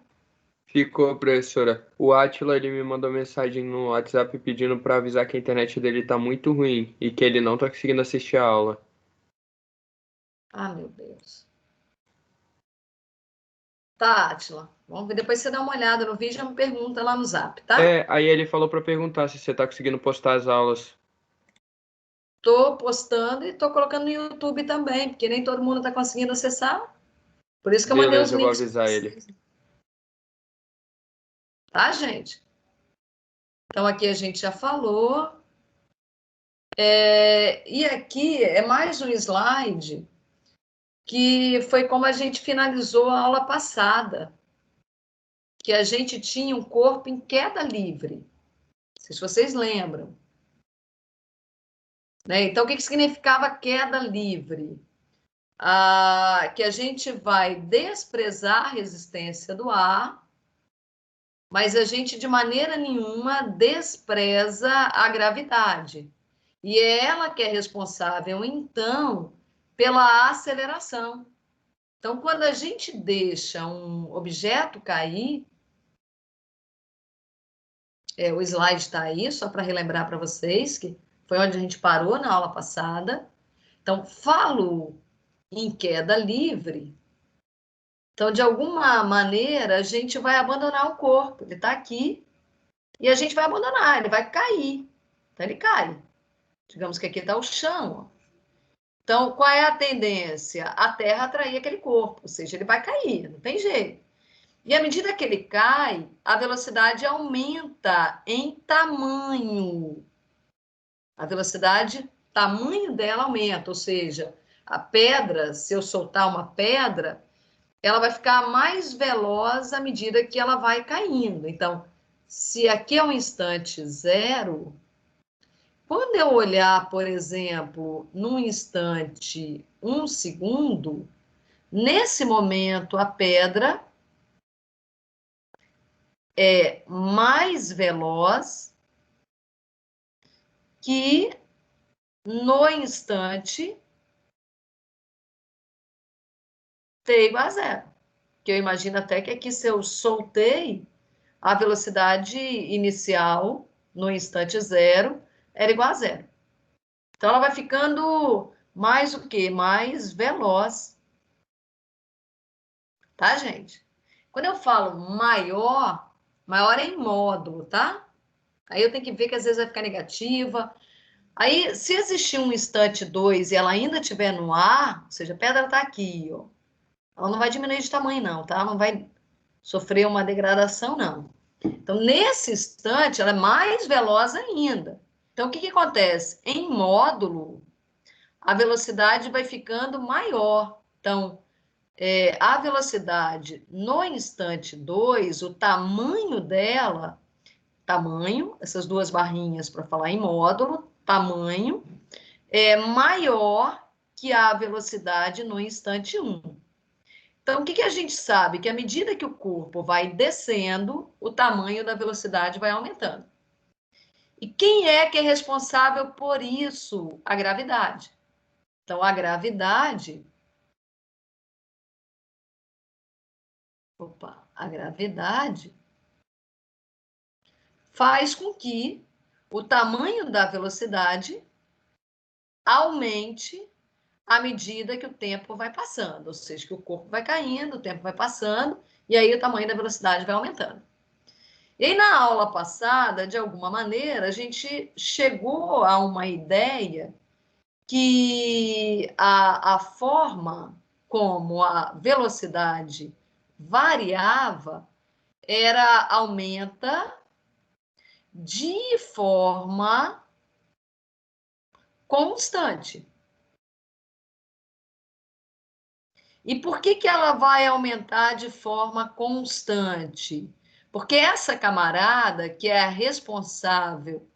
[SPEAKER 2] Ficou, professora. O Átila, ele me mandou mensagem no WhatsApp pedindo para avisar que a internet dele tá muito ruim e que ele não tá conseguindo assistir a aula.
[SPEAKER 1] Ah, meu Deus. Tá, Átila. Vamos ver, depois você dá uma olhada no vídeo e me pergunta lá no Zap, tá?
[SPEAKER 2] Aí ele falou para perguntar se você tá conseguindo postar as aulas.
[SPEAKER 1] Tô postando e tô colocando no YouTube também, porque nem todo mundo tá conseguindo acessar. Por isso que eu mandei os
[SPEAKER 2] Beleza, eu vou
[SPEAKER 1] links pra
[SPEAKER 2] avisar ele.
[SPEAKER 1] vocês. Tá, gente? Então, aqui a gente já falou. E aqui é mais um slide que foi como a gente finalizou a aula passada, que a gente tinha um corpo em queda livre. Não sei se vocês lembram. Né? Então, o que significava queda livre? Que a gente vai desprezar a resistência do ar, mas a gente de maneira nenhuma despreza a gravidade. E é ela que é responsável, então, pela aceleração. Então, quando a gente deixa um objeto cair, o slide está aí, só para relembrar para vocês, que foi onde a gente parou na aula passada. Então, falo em queda livre. Então, de alguma maneira, a gente vai abandonar o corpo. Ele está aqui e a gente vai abandonar, ele vai cair. Então, ele cai. Digamos que aqui está o chão. Ó. Então, qual é a tendência? A Terra atrair aquele corpo, ou seja, ele vai cair, não tem jeito. E à medida que ele cai, a velocidade aumenta em tamanho. A velocidade, tamanho dela aumenta, ou seja, a pedra, se eu soltar uma pedra, ela vai ficar mais veloz à medida que ela vai caindo. Então, se aqui é um instante zero, quando eu olhar, por exemplo, num instante 1 segundo, nesse momento a pedra é mais veloz que no instante t igual a zero. Que eu imagino até que aqui, se eu soltei, a velocidade inicial no instante zero era igual a zero. Então, ela vai ficando mais o quê? Mais veloz. Tá, gente? Quando eu falo maior, maior é em módulo, tá? Aí eu tenho que ver que às vezes vai ficar negativa. Aí, se existir um instante 2 e ela ainda estiver no ar, ou seja, a pedra está aqui, ó, ela não vai diminuir de tamanho, não, tá? Não vai sofrer uma degradação, não. Então, nesse instante, ela é mais veloz ainda. Então, o que acontece? Em módulo, a velocidade vai ficando maior. Então, a velocidade no instante 2, o tamanho dela, essas duas barrinhas para falar em módulo, tamanho, é maior que a velocidade no instante 1. Então, o que a gente sabe? Que à medida que o corpo vai descendo, o tamanho da velocidade vai aumentando. E quem é que é responsável por isso? A gravidade. Então, a gravidade faz com que o tamanho da velocidade aumente à medida que o tempo vai passando, ou seja, que o corpo vai caindo, o tempo vai passando, e aí o tamanho da velocidade vai aumentando. E aí, na aula passada, de alguma maneira, a gente chegou a uma ideia que a forma como a velocidade variava era aumenta de forma constante. E por que ela vai aumentar de forma constante? Porque essa camarada, que é a responsável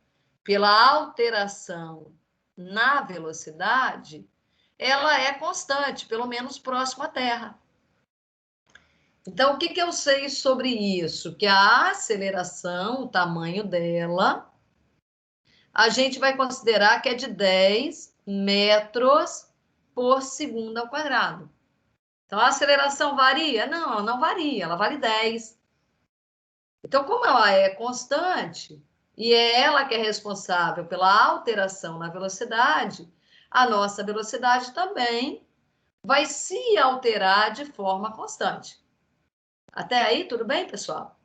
[SPEAKER 1] pela alteração na velocidade, ela é constante, pelo menos próximo à Terra. Então, o que eu sei sobre isso? Que a aceleração, o tamanho dela, a gente vai considerar que é de 10 metros por segundo ao quadrado. Então, a aceleração varia? Não, ela não varia, ela vale 10. Então, como ela é constante, e é ela que é responsável pela alteração na velocidade, a nossa velocidade também vai se alterar de forma constante. Até aí, tudo bem, pessoal?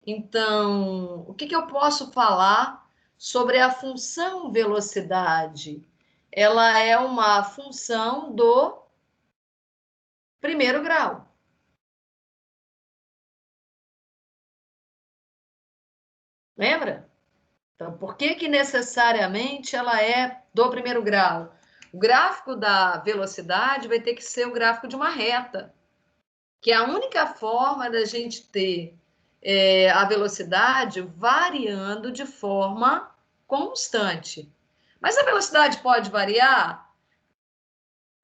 [SPEAKER 1] Então, o que eu posso falar sobre a função velocidade? Ela é uma função do primeiro grau. Lembra? Então, por que necessariamente ela é do primeiro grau? O gráfico da velocidade vai ter que ser o gráfico de uma reta, que é a única forma da gente ter a velocidade variando de forma constante. Mas a velocidade pode variar?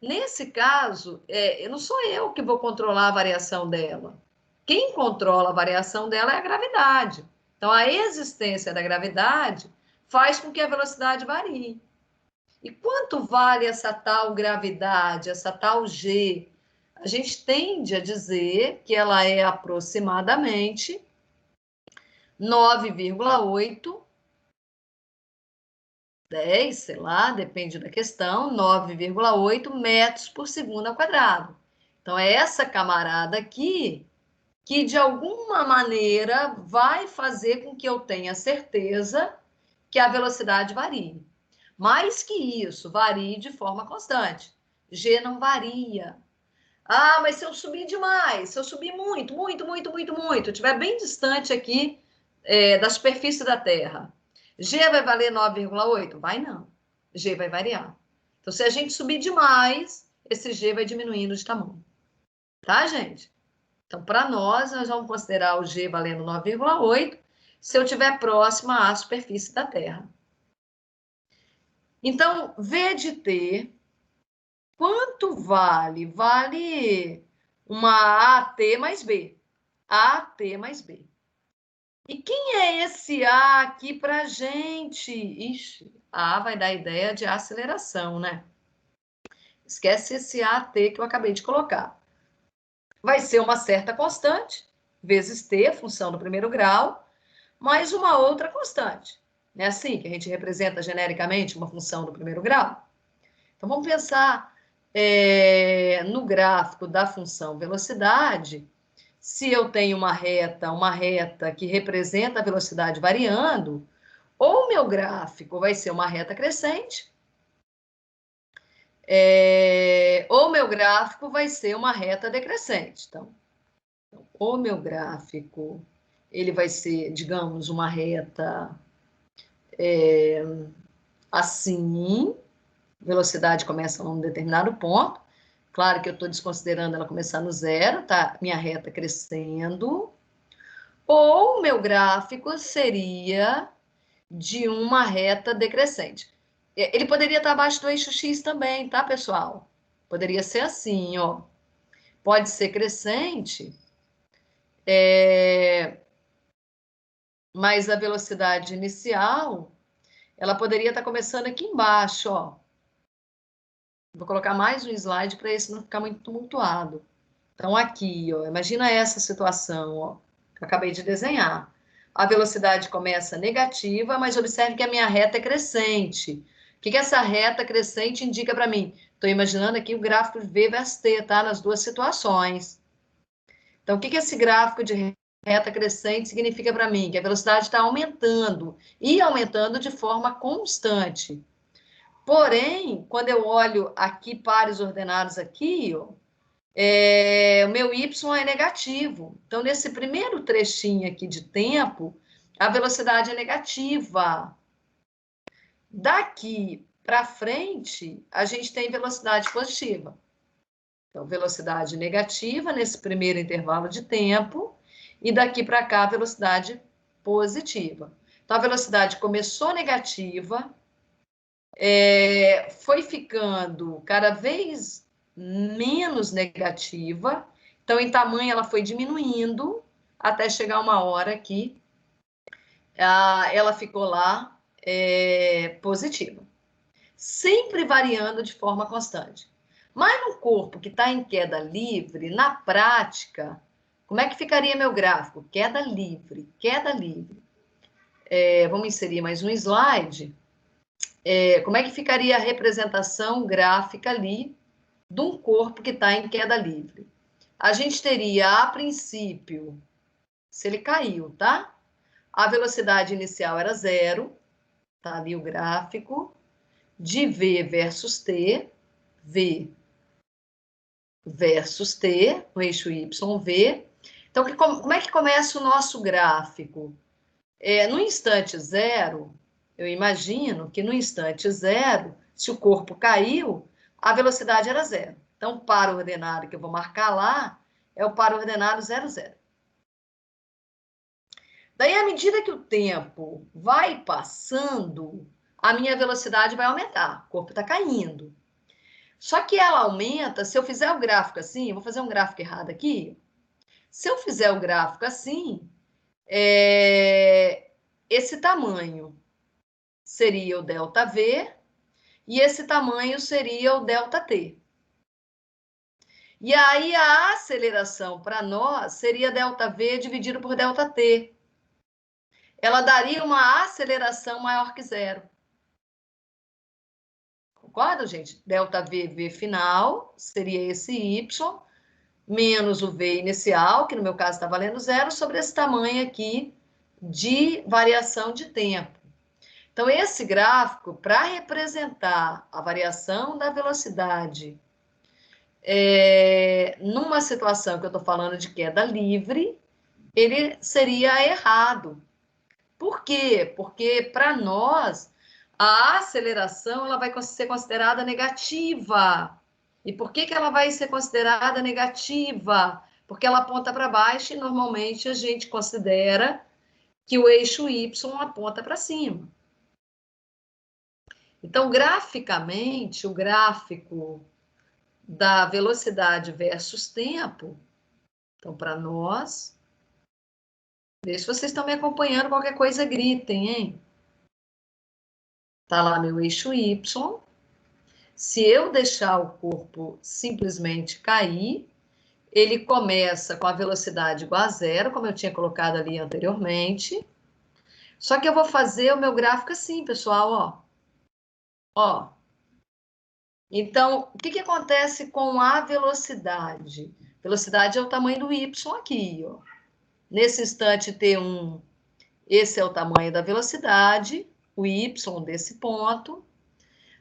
[SPEAKER 1] Nesse caso, não sou eu que vou controlar a variação dela. Quem controla a variação dela é a gravidade. Então, a existência da gravidade faz com que a velocidade varie. E quanto vale essa tal gravidade, essa tal G? A gente tende a dizer que ela é aproximadamente 9,8, 10, sei lá, depende da questão, 9,8 metros por segundo ao quadrado. Então, é essa camarada aqui que, de alguma maneira, vai fazer com que eu tenha certeza que a velocidade varie. Mais que isso, varie de forma constante. G não varia. Ah, mas se eu subir demais, se eu subir muito, estiver bem distante aqui da superfície da Terra, G vai valer 9,8? Vai não. G vai variar. Então, se a gente subir demais, esse G vai diminuindo de tamanho. Tá, gente? Então, para nós vamos considerar o G valendo 9,8 se eu estiver próxima à superfície da Terra. Então, V de T, quanto vale? Vale uma AT mais B. AT mais B. E quem é esse A aqui para a gente? Ixi, A vai dar ideia de aceleração, né? Esquece esse AT que eu acabei de colocar. Vai ser uma certa constante, vezes T, a função do primeiro grau, mais uma outra constante. É assim que a gente representa genericamente uma função do primeiro grau. Então, vamos pensar no gráfico da função velocidade. Se eu tenho uma reta que representa a velocidade variando, ou o meu gráfico vai ser uma reta crescente, ou o meu gráfico vai ser uma reta decrescente. Então, o meu gráfico ele vai ser, digamos, uma reta assim, velocidade começa num determinado ponto. Claro que eu estou desconsiderando ela começar no zero, tá? Minha reta crescendo. Ou o meu gráfico seria de uma reta decrescente. Ele poderia estar abaixo do eixo X também, tá, pessoal? Poderia ser assim, ó. Pode ser crescente, mas a velocidade inicial, ela poderia estar começando aqui embaixo, ó. Vou colocar mais um slide para esse não ficar muito tumultuado. Então, aqui, ó, imagina essa situação, ó, que eu acabei de desenhar. A velocidade começa negativa, mas observe que a minha reta é crescente. O que essa reta crescente indica para mim? Estou imaginando aqui o gráfico de V versus T, tá? Nas duas situações. Então, o que esse gráfico de reta crescente significa para mim? Que a velocidade está aumentando, e aumentando de forma constante. Porém, quando eu olho aqui, pares ordenados aqui, ó, o meu y é negativo. Então, nesse primeiro trechinho aqui de tempo, a velocidade é negativa. Daqui para frente, a gente tem velocidade positiva. Então, velocidade negativa nesse primeiro intervalo de tempo, e daqui para cá, velocidade positiva. Então, a velocidade começou negativa, foi ficando cada vez menos negativa, então em tamanho ela foi diminuindo até chegar uma hora que ela ficou lá positiva, sempre variando de forma constante. Mas no corpo que está em queda livre, na prática, como é que ficaria meu gráfico? Queda livre, queda livre. Vamos inserir mais um slide. Como é que ficaria a representação gráfica ali de um corpo que está em queda livre? a gente teria, a princípio, se ele caiu, tá? A velocidade inicial era 0, tá ali o gráfico, de V versus T, V versus T, no eixo YV. Então, como é que começa o nosso gráfico? No instante zero, eu imagino que no instante zero, se o corpo caiu, a velocidade era 0. Então, o par ordenado que eu vou marcar lá é o par ordenado 0, 0. Daí, à medida que o tempo vai passando, a minha velocidade vai aumentar. O corpo está caindo. Só que ela aumenta, se eu fizer o gráfico assim, eu vou fazer um gráfico errado aqui. Se eu fizer o gráfico assim, esse tamanho seria o ΔV e esse tamanho seria o ΔT. E aí a aceleração para nós seria ΔV dividido por ΔT. Ela daria uma aceleração maior que 0. Concorda, gente? ΔV, V final, seria esse Y, menos o V inicial, que no meu caso está valendo 0, sobre esse tamanho aqui de variação de tempo. Então, esse gráfico, para representar a variação da velocidade numa situação que eu estou falando de queda livre, ele seria errado. Por quê? Porque, para nós, a aceleração ela vai ser considerada negativa. E por que ela vai ser considerada negativa? Porque ela aponta para baixo e, normalmente, a gente considera que o eixo Y aponta para cima. Então, graficamente, o gráfico da velocidade versus tempo, então, para nós, vê se vocês estão me acompanhando, qualquer coisa gritem, hein? Tá lá meu eixo Y. Se eu deixar o corpo simplesmente cair, ele começa com a velocidade igual a 0, como eu tinha colocado ali anteriormente. Só que eu vou fazer o meu gráfico assim, pessoal, ó. Então, o que acontece com a velocidade? Velocidade é o tamanho do Y aqui, ó. Nesse instante T1, esse é o tamanho da velocidade, o Y desse ponto.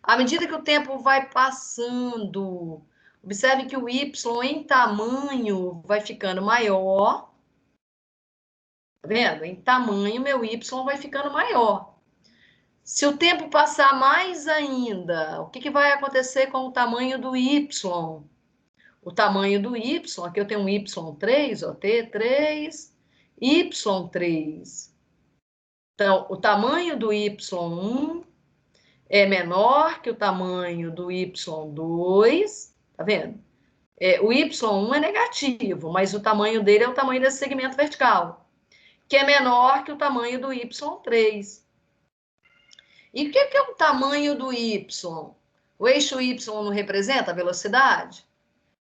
[SPEAKER 1] À medida que o tempo vai passando, observe que o Y em tamanho vai ficando maior. Tá vendo? Em tamanho, meu Y vai ficando maior. Se o tempo passar mais ainda, o que vai acontecer com o tamanho do Y? O tamanho do Y, aqui eu tenho um Y3, ó, T3, Y3. Então, o tamanho do Y1 é menor que o tamanho do Y2, tá vendo? O Y1 é negativo, mas o tamanho dele é o tamanho desse segmento vertical, que é menor que o tamanho do Y3. E o que é o tamanho do Y? O eixo Y não representa a velocidade?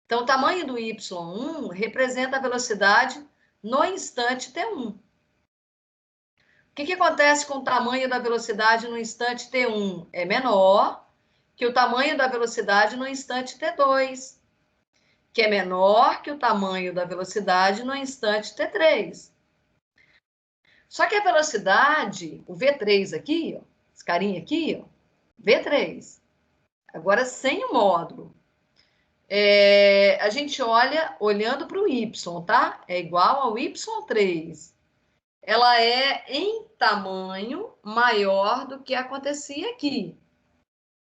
[SPEAKER 1] Então, o tamanho do Y1 representa a velocidade no instante T1. O que acontece com o tamanho da velocidade no instante T1? É menor que o tamanho da velocidade no instante T2, que é menor que o tamanho da velocidade no instante T3. Só que a velocidade, o V3 aqui, ó, esse carinha aqui, ó, V3, agora sem o módulo. A gente olha olhando para o Y, tá? É igual ao Y3. Ela é em tamanho maior do que acontecia aqui.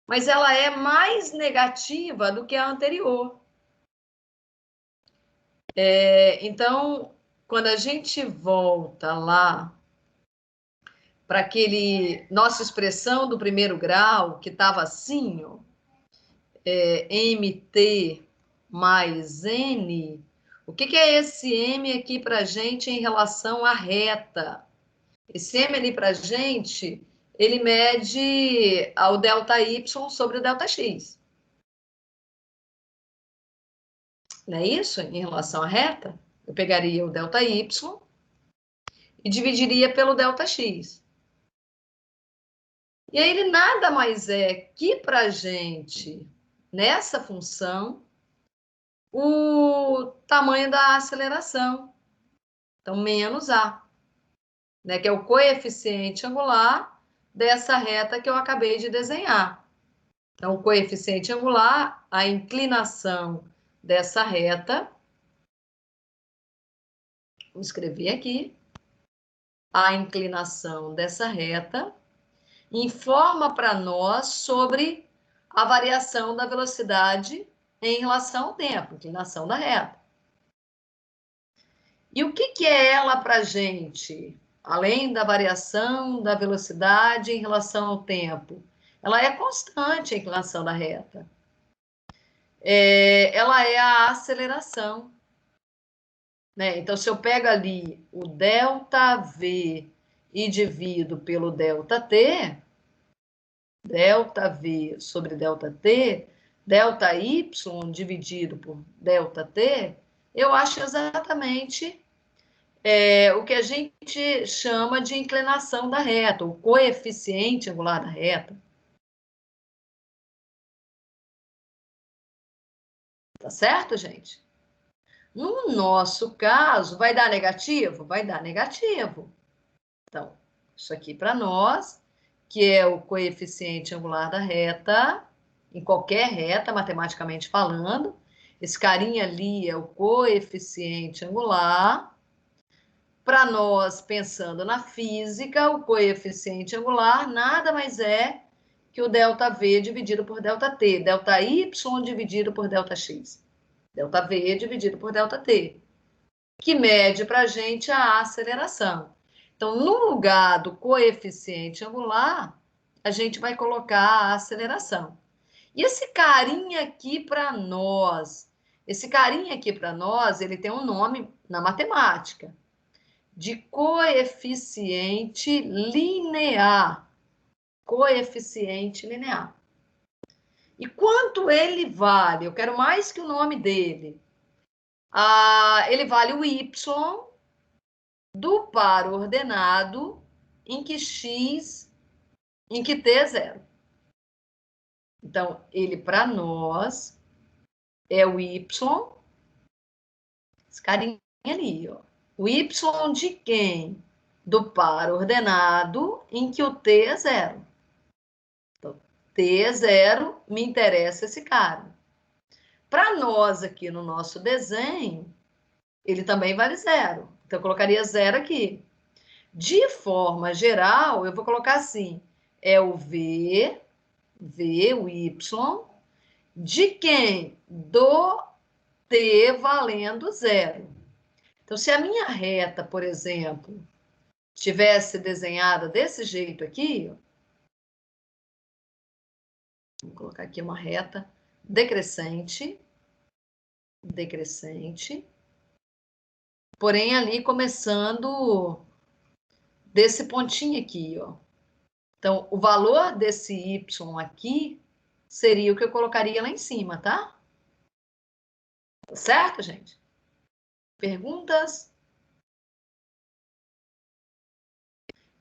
[SPEAKER 1] Mas ela é mais negativa do que a anterior. Então, quando a gente volta lá para aquele nossa expressão do primeiro grau, que estava assim, ó, MT mais N, o que é esse M aqui para a gente em relação à reta? Esse M ali para a gente, ele mede o ΔY sobre o ΔX. Não é isso? Em relação à reta, eu pegaria o ΔY e dividiria pelo ΔX. E aí ele nada mais é que para a gente, nessa função, o tamanho da aceleração. Então, menos A, né, que é o coeficiente angular dessa reta que eu acabei de desenhar. Então, o coeficiente angular, a inclinação dessa reta, vou escrever aqui, a inclinação dessa reta informa para nós sobre a variação da velocidade em relação ao tempo, inclinação da reta. E o que é ela para a gente? Além da variação da velocidade em relação ao tempo, ela é constante, a inclinação da reta. Ela é a aceleração, né? Então, se eu pego ali o ΔV e divido pelo ΔT, ΔV sobre ΔT, ΔY dividido por ΔT, eu acho exatamente o que a gente chama de inclinação da reta, o coeficiente angular da reta. Tá certo, gente? No nosso caso, vai dar negativo? Vai dar negativo. Então, isso aqui para nós, que é o coeficiente angular da reta, em qualquer reta, matematicamente falando, esse carinha ali é o coeficiente angular. Para nós, pensando na física, o coeficiente angular nada mais é que o ΔV dividido por ΔT, ΔY dividido por ΔX, ΔV dividido por ΔT, que mede para a gente a aceleração. Então, no lugar do coeficiente angular, a gente vai colocar a aceleração. E esse carinha aqui para nós, ele tem um nome na matemática, de coeficiente linear. Coeficiente linear. E quanto ele vale? Eu quero mais que o nome dele. Ele vale o y do par ordenado em que t é zero. Então, ele para nós é o y, esse carinha ali, ó. O y de quem? Do par ordenado em que o t é zero. Então, t é zero, me interessa esse cara. Para nós aqui no nosso desenho, ele também vale zero. Então, eu colocaria zero aqui. De forma geral, eu vou colocar assim, é o v, o y, de quem? Do t valendo zero. Então, se a minha reta, por exemplo, tivesse desenhada desse jeito aqui, ó, vou colocar aqui uma reta decrescente, porém ali começando desse pontinho aqui, ó. Então, o valor desse y aqui seria o que eu colocaria lá em cima, tá? Tá certo, gente? Perguntas?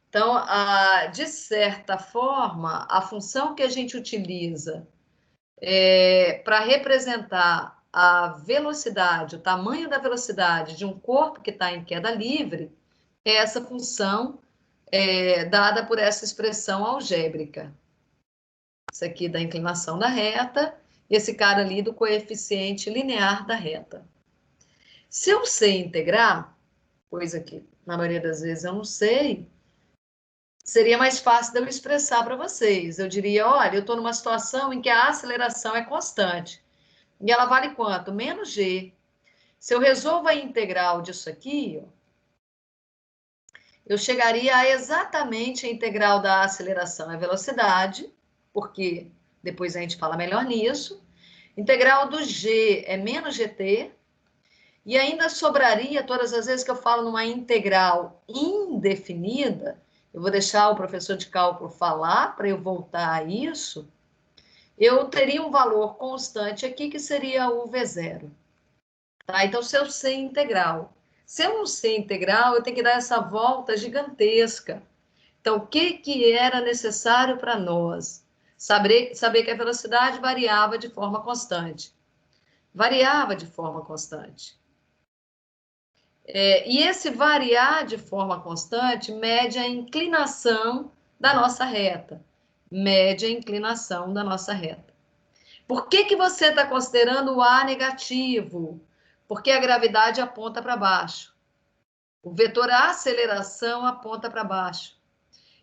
[SPEAKER 1] Então, de certa forma, a função que a gente utiliza para representar a velocidade, o tamanho da velocidade de um corpo que está em queda livre, é essa função dada por essa expressão algébrica. Isso aqui da inclinação da reta, e esse cara ali do coeficiente linear da reta. Se eu sei integrar, coisa que na maioria das vezes eu não sei, seria mais fácil de eu expressar para vocês. Eu diria, olha, eu estou numa situação em que a aceleração é constante. E ela vale quanto? Menos g. Se eu resolvo a integral disso aqui, ó, eu chegaria a exatamente a integral da aceleração e velocidade, porque depois a gente fala melhor nisso. Integral do g é menos gt. E ainda sobraria, todas as vezes que eu falo numa integral indefinida, eu vou deixar o professor de cálculo falar para eu voltar a isso, eu teria um valor constante aqui que seria o V0. Tá? Então, se eu sei integral. Se eu não sei integral, eu tenho que dar essa volta gigantesca. Então, o que era necessário para nós? Saber que a velocidade variava de forma constante. variava de forma constante. E esse variar de forma constante mede a inclinação da nossa reta. Mede a inclinação da nossa reta. Por que você está considerando o A negativo? Porque a gravidade aponta para baixo. O vetor aceleração aponta para baixo.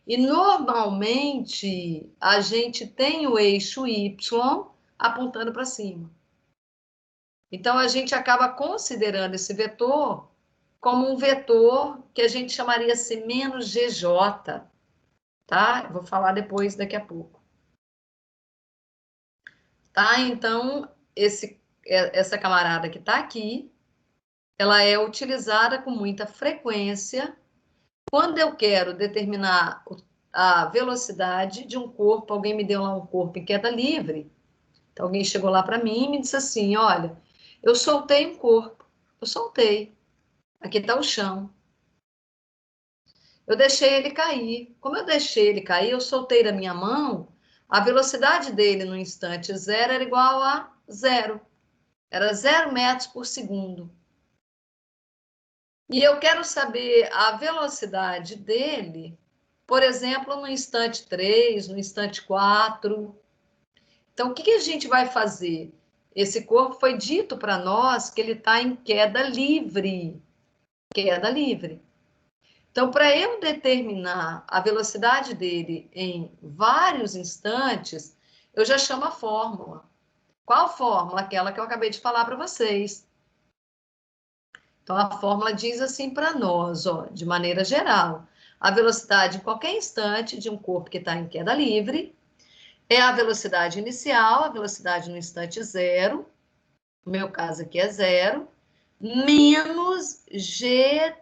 [SPEAKER 1] E, normalmente, a gente tem o eixo Y apontando para cima. Então, a gente acaba considerando esse vetor como um vetor que a gente chamaria assim, menos GJ. Tá? Eu vou falar depois, daqui a pouco. Tá? Então, essa camarada que está aqui, ela é utilizada com muita frequência quando eu quero determinar a velocidade de um corpo. Alguém me deu lá um corpo em queda livre. Então, alguém chegou lá para mim e me disse assim, olha, eu soltei um corpo. Eu soltei. Aqui está o chão. Eu deixei ele cair. Como eu deixei ele cair, eu soltei da minha mão, a velocidade dele no instante zero era igual a zero. Era 0 metros por segundo. E eu quero saber a velocidade dele, por exemplo, no instante 3, no instante 4. Então, o que a gente vai fazer? Esse corpo foi dito para nós que ele está em queda livre. Queda livre. Então, para eu determinar a velocidade dele em vários instantes, eu já chamo a fórmula. Qual fórmula? Aquela que eu acabei de falar para vocês. Então, a fórmula diz assim para nós, ó, de maneira geral, a velocidade em qualquer instante de um corpo que está em queda livre é a velocidade inicial, a velocidade no instante zero, no meu caso aqui é zero, menos gt.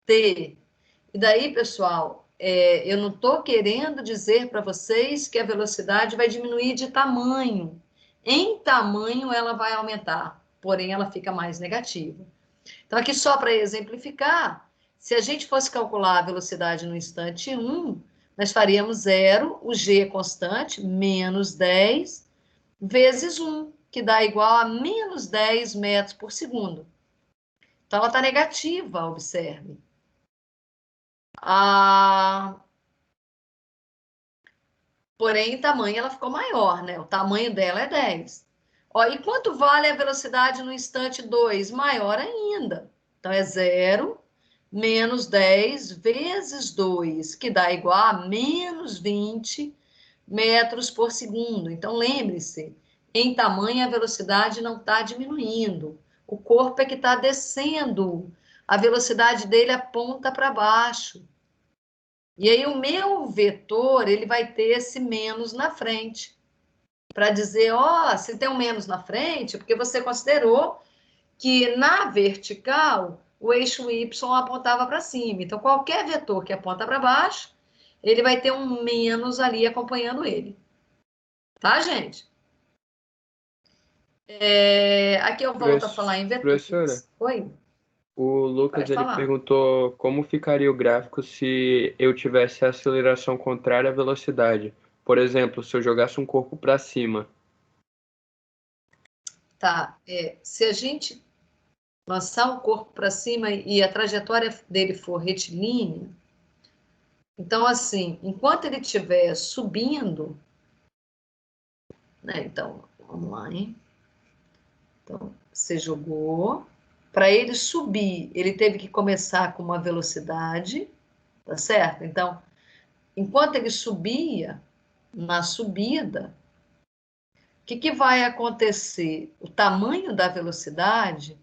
[SPEAKER 1] E daí, pessoal, eu não estou querendo dizer para vocês que a velocidade vai diminuir de tamanho. Em tamanho, ela vai aumentar, porém, ela fica mais negativa. Então, aqui só para exemplificar, se a gente fosse calcular a velocidade no instante 1, nós faríamos 0, o g é constante, menos 10, vezes 1, que dá igual a menos 10 metros por segundo. Então, ela está negativa, observe. Porém, em tamanho, ela ficou maior, né? O tamanho dela é 10. Ó, e quanto vale a velocidade no instante 2? Maior ainda. Então, é 0 menos 10 vezes 2, que dá igual a menos 20 metros por segundo. Então, lembre-se, em tamanho, a velocidade não está diminuindo. O corpo é que está descendo. A velocidade dele aponta para baixo. E aí, o meu vetor, ele vai ter esse menos na frente. Para dizer, ó, se tem um menos na frente, porque você considerou que na vertical o eixo Y apontava para cima. Então, qualquer vetor que aponta para baixo, ele vai ter um menos ali acompanhando ele. Tá, gente? Aqui eu volto a falar em vetores.
[SPEAKER 2] Professora,
[SPEAKER 1] Oi?
[SPEAKER 2] o Lucas
[SPEAKER 1] Pode
[SPEAKER 2] ele
[SPEAKER 1] falar.
[SPEAKER 2] perguntou como ficaria o gráfico se eu tivesse a aceleração contrária à velocidade. Por exemplo, se eu jogasse um corpo para cima.
[SPEAKER 1] Tá. Se a gente lançar um corpo para cima e a trajetória dele for retilínea, então, assim, enquanto ele estiver subindo, né? Então, vamos lá, hein? Então, você jogou. Para ele subir, ele teve que começar com uma velocidade, tá certo? Então, enquanto ele subia, na subida, o que vai acontecer? O tamanho da velocidade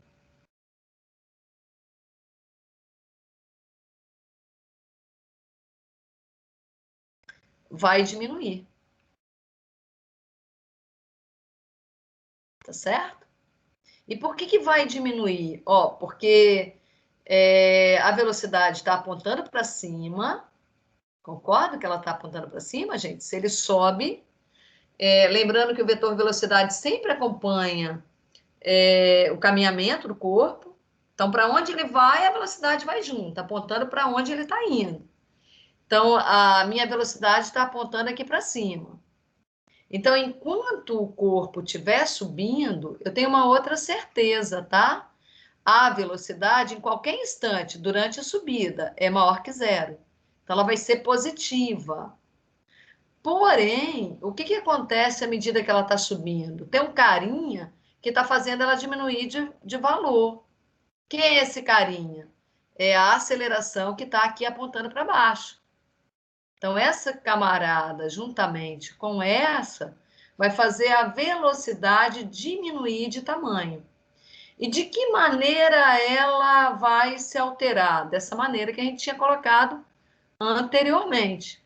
[SPEAKER 1] vai diminuir. Tá certo? E por que vai diminuir? Ó, porque a velocidade está apontando para cima. Concorda que ela está apontando para cima, gente? Se ele sobe, lembrando que o vetor velocidade sempre acompanha o caminhamento do corpo. Então, para onde ele vai, a velocidade vai junto, apontando para onde ele está indo. Então, a minha velocidade está apontando aqui para cima. Então, enquanto o corpo estiver subindo, eu tenho uma outra certeza, tá? A velocidade, em qualquer instante, durante a subida, é maior que zero. Então, ela vai ser positiva. Porém, o que acontece à medida que ela está subindo? Tem um carinha que está fazendo ela diminuir de valor. Quem é esse carinha? É a aceleração que está aqui apontando para baixo. Então, essa camarada, juntamente com essa, vai fazer a velocidade diminuir de tamanho. E de que maneira ela vai se alterar? Dessa maneira que a gente tinha colocado anteriormente.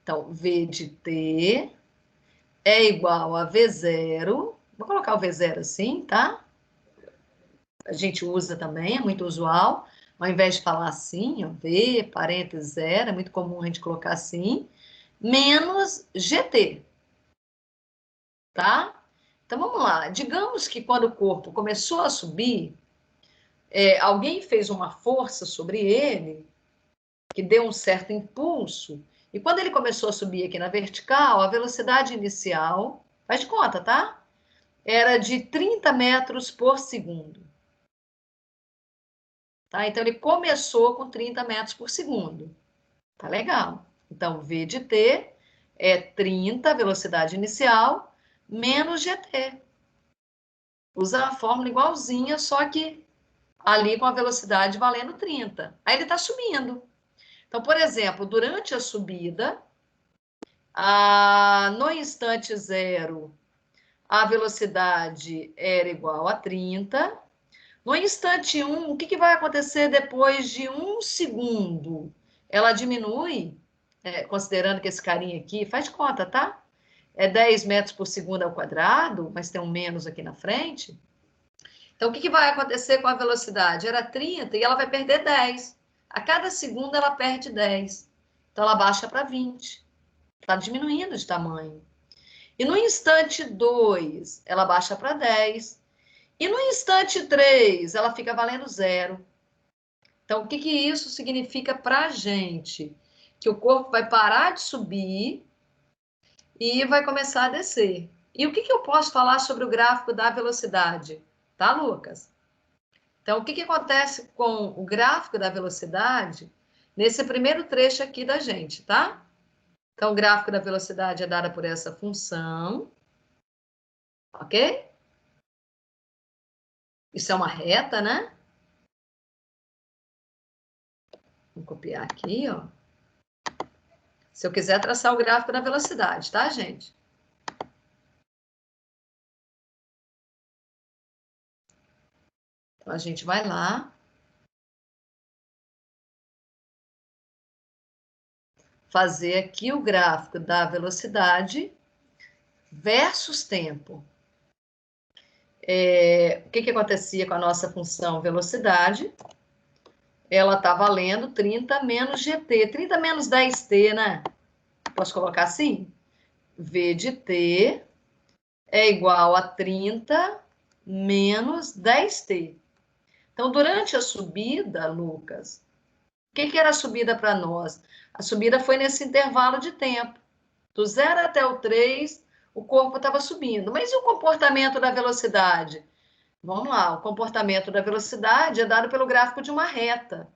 [SPEAKER 1] Então, V de T é igual a V0. Vou colocar o V0 assim, tá? A gente usa também, é muito usual. Ao invés de falar assim, ó, V, parênteses, 0, é muito comum a gente colocar assim, menos GT. Tá? Então, vamos lá. Digamos que quando o corpo começou a subir, alguém fez uma força sobre ele, que deu um certo impulso, e quando ele começou a subir aqui na vertical, a velocidade inicial, faz de conta, tá? Era de 30 metros por segundo. Tá? Então, ele começou com 30 metros por segundo. Tá legal. Então, V de T é 30, velocidade inicial, menos GT. Usa a fórmula igualzinha, só que ali com a velocidade valendo 30. Aí ele está subindo. Então, por exemplo, durante a subida, no instante zero, a velocidade era igual a 30. No instante 1, o que vai acontecer depois de 1 segundo? Ela diminui, considerando que esse carinha aqui, faz de conta, tá? É 10 metros por segundo ao quadrado, mas tem um menos aqui na frente. Então, o que vai acontecer com a velocidade? Era 30 e ela vai perder 10. A cada segundo ela perde 10. Então, ela baixa para 20. Está diminuindo de tamanho. E no instante 2, ela baixa para 10. E no instante 3, ela fica valendo 0. Então, o que isso significa para a gente? Que o corpo vai parar de subir e vai começar a descer. E o que eu posso falar sobre o gráfico da velocidade? Tá, Lucas? Então, o que acontece com o gráfico da velocidade nesse primeiro trecho aqui da gente, tá? Então, o gráfico da velocidade é dado por essa função, ok? Isso é uma reta, né? Vou copiar aqui, ó. Se eu quiser traçar o gráfico da velocidade, tá, gente? Então, a gente vai lá. Fazer aqui o gráfico da velocidade versus tempo. O que acontecia com a nossa função velocidade? Ela está valendo 30 menos GT. 30 menos 10T, né? Posso colocar assim? V de T é igual a 30 menos 10T. Então, durante a subida, Lucas, o que era a subida para nós? A subida foi nesse intervalo de tempo. Do 0 até o 3, o corpo estava subindo. Mas e o comportamento da velocidade? Vamos lá, o comportamento da velocidade é dado pelo gráfico de uma reta.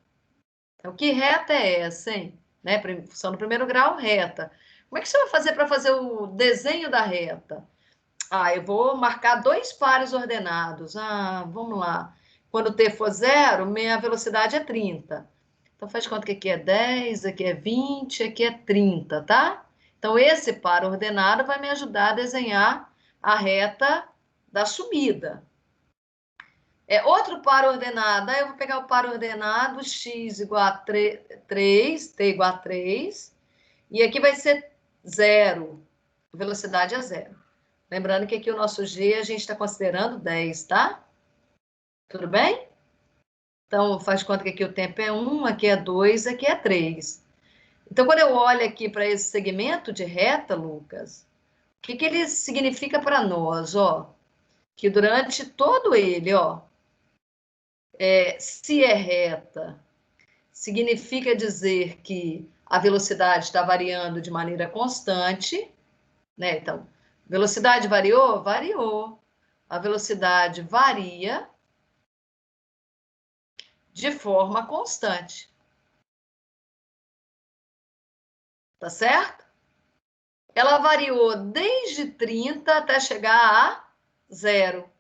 [SPEAKER 1] Então, que reta é essa, hein? Né? Função do primeiro grau, reta. Como é que você vai fazer para fazer o desenho da reta? Eu vou marcar 2 pares ordenados. Vamos lá. Quando t for 0, minha velocidade é 30. Então, faz de conta que aqui é 10, aqui é 20, aqui é 30, tá? Então, esse par ordenado vai me ajudar a desenhar a reta da subida. Outro par ordenado, aí eu vou pegar o par ordenado, x igual a 3, t igual a 3, e aqui vai ser 0, velocidade é 0. Lembrando que aqui o nosso g a gente está considerando 10, tá? Tudo bem? Então, faz de conta que aqui o tempo é 1, aqui é 2, aqui é 3. Então, quando eu olho aqui para esse segmento de reta, Lucas, o que ele significa para nós? Ó, que durante todo ele, ó, se é reta, significa dizer que a velocidade está variando de maneira constante, né? Então, velocidade variou? Variou. A velocidade varia de forma constante. Tá certo? Ela variou desde 30 até chegar a 0.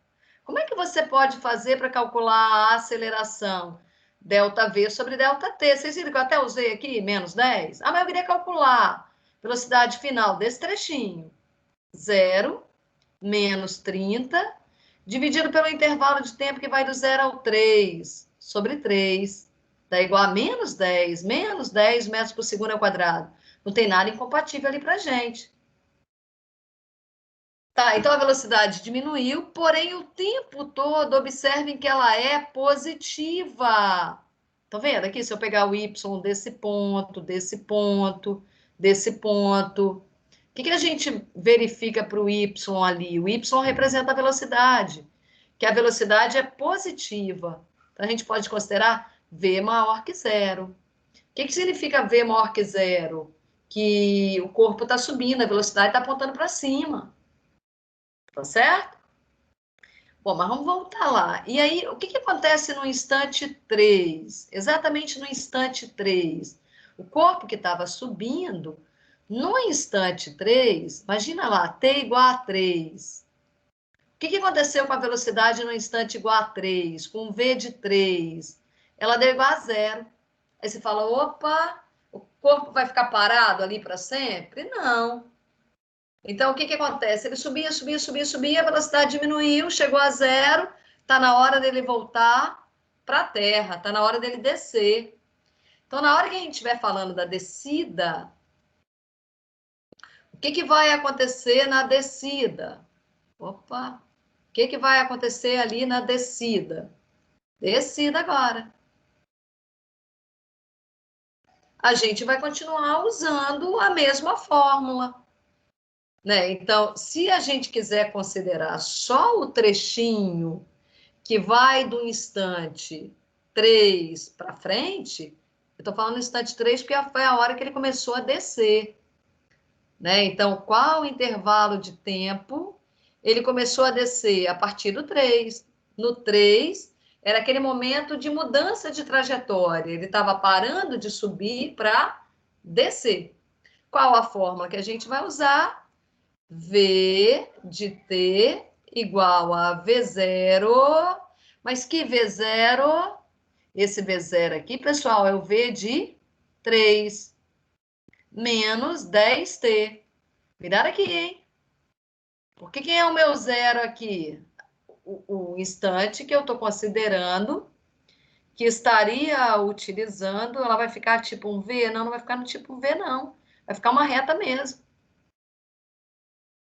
[SPEAKER 1] Como é que você pode fazer para calcular a aceleração? ΔV sobre ΔT. Vocês viram que eu até usei aqui, menos 10? Ah, mas eu queria calcular velocidade final desse trechinho. 0 menos 30, dividido pelo intervalo de tempo que vai do 0 ao 3, sobre 3. Dá igual a menos 10 metros por segundo ao quadrado. Não tem nada incompatível ali para gente. Tá, então a velocidade diminuiu, porém o tempo todo, observem que ela é positiva. Tá vendo aqui? Se eu pegar o y desse ponto, desse ponto, desse ponto, o que a gente verifica para o y ali? O y representa a velocidade, que a velocidade é positiva. Então a gente pode considerar v maior que 0. O que significa v maior que 0? Que o corpo está subindo, a velocidade está apontando para cima. Tá certo? Bom, mas vamos voltar lá. E aí, o que acontece no instante 3? Exatamente no instante 3. O corpo que estava subindo, no instante 3, imagina lá, t igual a 3. O que aconteceu com a velocidade no instante igual a 3? Com v de 3? Ela deu igual a 0. Aí você fala, opa, o corpo vai ficar parado ali para sempre? Não. Então, o que acontece? Ele subia, a velocidade diminuiu, chegou a 0, está na hora dele voltar para a Terra, está na hora dele descer. Então, na hora que a gente estiver falando da descida, o que vai acontecer na descida? Opa! O que vai acontecer ali na descida? Descida agora. A gente vai continuar usando a mesma fórmula. Né? Então, se a gente quiser considerar só o trechinho que vai do instante 3 para frente, eu estou falando do instante 3 porque foi a hora que ele começou a descer. Né? Então, qual o intervalo de tempo ele começou a descer? A partir do 3. No 3, era aquele momento de mudança de trajetória. Ele estava parando de subir para descer. Qual a fórmula que a gente vai usar? V de t igual a V0, mas que V0? Esse V0 aqui, pessoal, é o V de 3, menos 10t. Cuidado aqui, hein? Porque quem é o meu zero aqui? O instante que eu estou considerando que estaria utilizando, ela vai ficar tipo um V? Não, não vai ficar no tipo V, não. Vai ficar uma reta mesmo.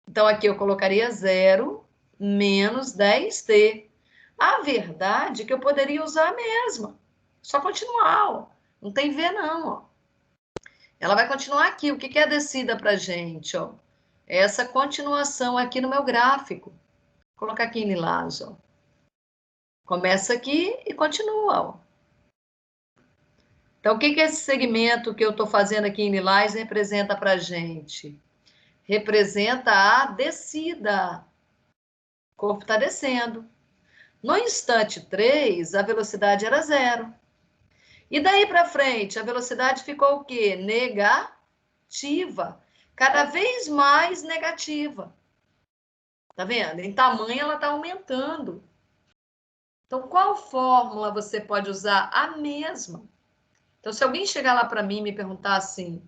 [SPEAKER 1] Então, aqui eu colocaria 0 menos 10t. A verdade é que eu poderia usar a mesma. Só continuar, ó. Não tem V, não, ó. Ela vai continuar aqui. O que é a descida para a gente, ó? Essa continuação aqui no meu gráfico. Vou colocar aqui em lilás, ó. Começa aqui e continua, ó. Então, o que esse segmento que eu estou fazendo aqui em lilás representa para a gente? Representa a descida. O corpo está descendo. No instante 3, a velocidade era 0. E daí para frente, a velocidade ficou o quê? Negativa. Cada vez mais negativa. Tá vendo? Em tamanho, ela está aumentando. Então, qual fórmula você pode usar? A mesma. Então, se alguém chegar lá para mim e me perguntar assim,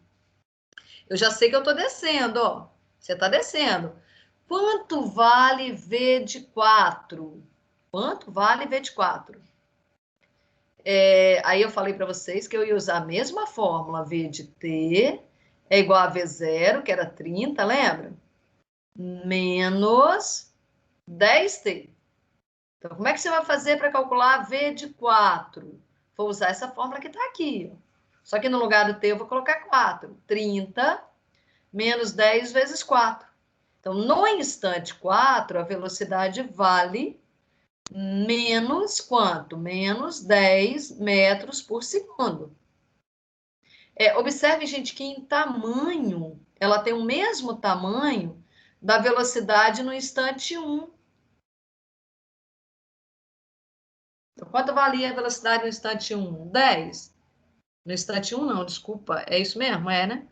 [SPEAKER 1] eu já sei que eu estou descendo, ó. Você está descendo. Quanto vale V de 4? Quanto vale V de 4? Aí eu falei para vocês que eu ia usar a mesma fórmula. V de t é igual a V0, que era 30, lembra? Menos 10t. Então, como é que você vai fazer para calcular V de 4? Vou usar essa fórmula que está aqui. Ó. Só que no lugar do t eu vou colocar 4. 30 menos 10 vezes 4. Então, no instante 4, a velocidade vale menos quanto? Menos 10 metros por segundo. Observe, gente, que em tamanho, ela tem o mesmo tamanho, da velocidade no instante 1. Então, quanto valia a velocidade no instante 1? 10. No instante 1, não, desculpa. É isso mesmo? É, né?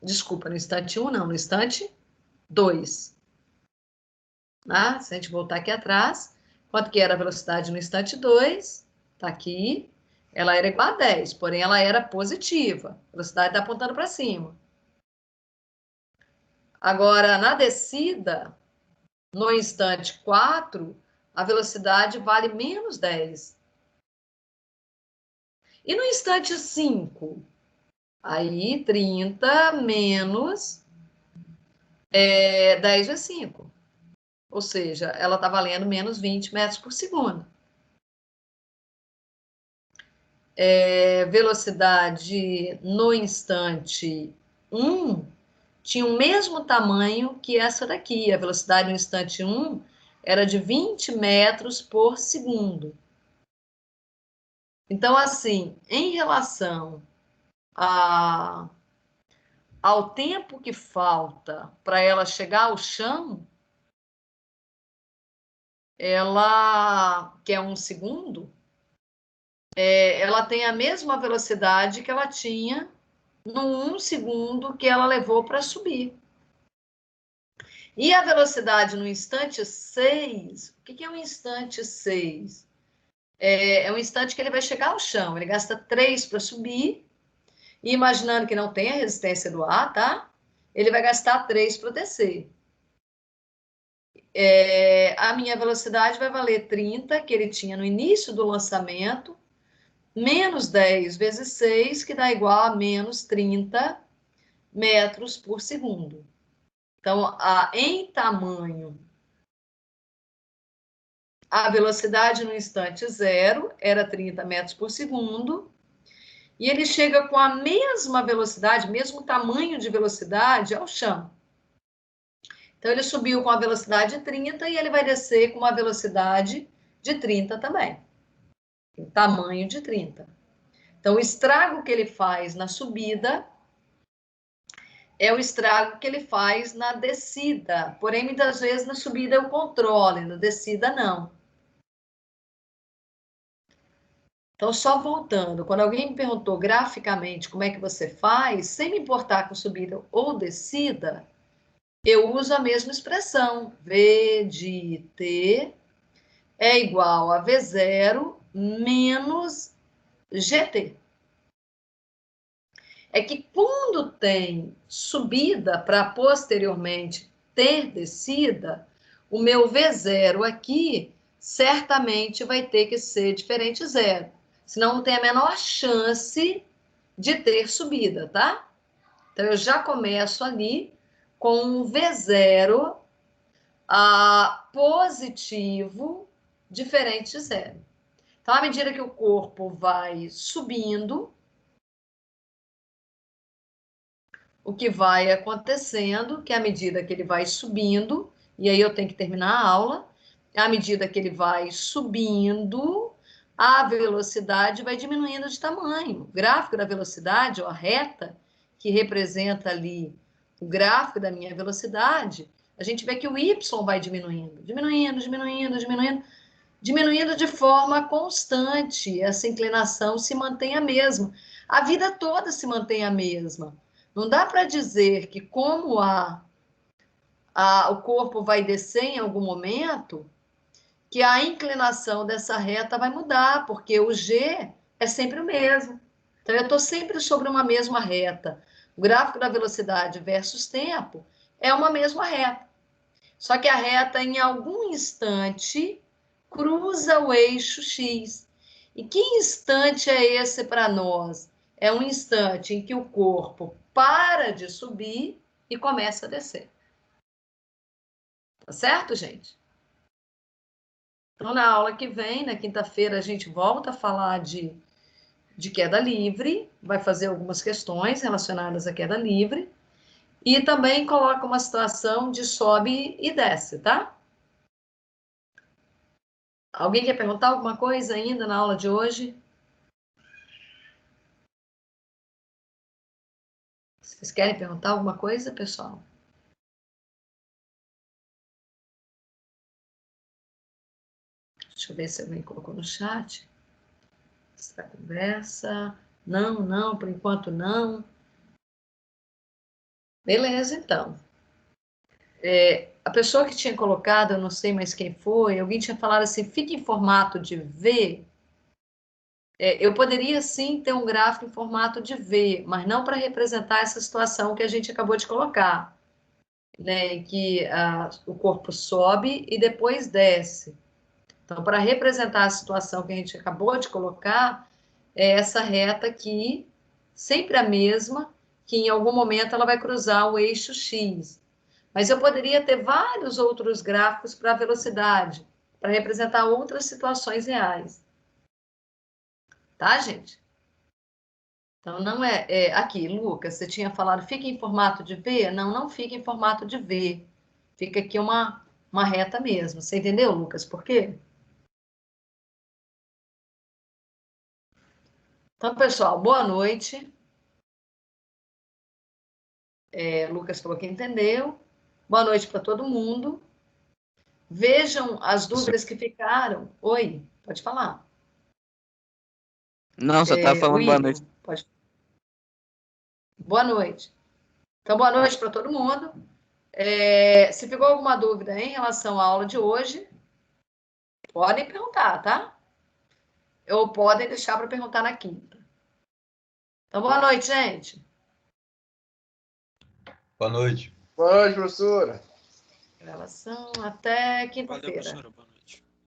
[SPEAKER 1] Desculpa, no instante 1, não. No instante 2. Tá? Se a gente voltar aqui atrás, quanto que era a velocidade no instante 2? Está aqui. Ela era igual a 10, porém ela era positiva. A velocidade está apontando para cima. Agora, na descida, no instante 4, a velocidade vale menos 10. E no instante 5? Aí, 30 menos 10 vezes 5. Ou seja, ela está valendo menos 20 metros por segundo. Velocidade no instante 1 tinha o mesmo tamanho que essa daqui. A velocidade no instante 1 era de 20 metros por segundo. Então, assim, em relação ao tempo que falta para ela chegar ao chão, ela, que é 1 segundo, ela tem a mesma velocidade que ela tinha no 1 segundo que ela levou para subir. E a velocidade no instante 6, o que é um instante 6? É um instante que ele vai chegar ao chão, ele gasta 3 para subir, e imaginando que não tem a resistência do ar, tá? Ele vai gastar 3 para descer. A minha velocidade vai valer 30, que ele tinha no início do lançamento, menos 10 vezes 6, que dá igual a menos 30 metros por segundo. Então, em tamanho, a velocidade no instante 0 era 30 metros por segundo, e ele chega com a mesma velocidade, mesmo tamanho de velocidade ao chão. Então, ele subiu com a velocidade de 30 e ele vai descer com uma velocidade de 30 também. Tem tamanho de 30. Então, o estrago que ele faz na subida é o estrago que ele faz na descida. Porém, muitas vezes na subida é o controle, na descida não. Então, só voltando, quando alguém me perguntou graficamente como é que você faz, sem me importar com subida ou descida, eu uso a mesma expressão. V de t é igual a V0 menos GT. É que quando tem subida para posteriormente ter descida, o meu V0 aqui certamente vai ter que ser diferente de 0. Senão não tem a menor chance de ter subida, tá? Então, eu já começo ali com um V0 positivo diferente de 0. Então, à medida que o corpo vai subindo, o que vai acontecendo, que à medida que ele vai subindo, e aí eu tenho que terminar a aula, à medida que ele vai subindo, a velocidade vai diminuindo de tamanho. O gráfico da velocidade, ou a reta, que representa ali o gráfico da minha velocidade, a gente vê que o y vai diminuindo, diminuindo, diminuindo, diminuindo, diminuindo de forma constante. Essa inclinação se mantém a mesma. A vida toda se mantém a mesma. Não dá para dizer que como o corpo vai descer em algum momento, que a inclinação dessa reta vai mudar, porque o G é sempre o mesmo. Então, eu estou sempre sobre uma mesma reta. O gráfico da velocidade versus tempo é uma mesma reta. Só que a reta, em algum instante, cruza o eixo X. E que instante é esse para nós? É um instante em que o corpo para de subir e começa a descer. Tá certo, gente? Então, na aula que vem, na quinta-feira, a gente volta a falar de queda livre, vai fazer algumas questões relacionadas à queda livre, e também coloca uma situação de sobe e desce, tá? Alguém quer perguntar alguma coisa ainda na aula de hoje? Vocês querem perguntar alguma coisa, pessoal? Deixa eu ver se alguém colocou no chat. Essa conversa. Não, por enquanto não. Beleza, então. A pessoa que tinha colocado, eu não sei mais quem foi, alguém tinha falado assim, fica em formato de V. Eu poderia sim ter um gráfico em formato de V, mas não para representar essa situação que a gente acabou de colocar, né, em que o corpo sobe e depois desce. Então, para representar a situação que a gente acabou de colocar, é essa reta aqui, sempre a mesma, que em algum momento ela vai cruzar o eixo X. Mas eu poderia ter vários outros gráficos para velocidade, para representar outras situações reais. Tá, gente? Então, não aqui, Lucas, você tinha falado, fica em formato de V? Não, não fica em formato de V. Fica aqui uma reta mesmo. Você entendeu, Lucas, por quê? Então, pessoal, boa noite. Lucas falou que entendeu. Boa noite para todo mundo. Vejam as dúvidas que ficaram. Oi, pode falar.
[SPEAKER 8] Não, só estava falando boa noite.
[SPEAKER 1] Pode. Boa noite. Então, boa noite para todo mundo. Se ficou alguma dúvida em relação à aula de hoje, podem perguntar, tá? Ou podem deixar para perguntar na quinta. Então, boa noite, gente.
[SPEAKER 7] Boa noite.
[SPEAKER 5] Boa noite, professora.
[SPEAKER 1] Gravação até
[SPEAKER 9] Valeu,
[SPEAKER 1] quinta-feira.
[SPEAKER 9] professora. Boa noite.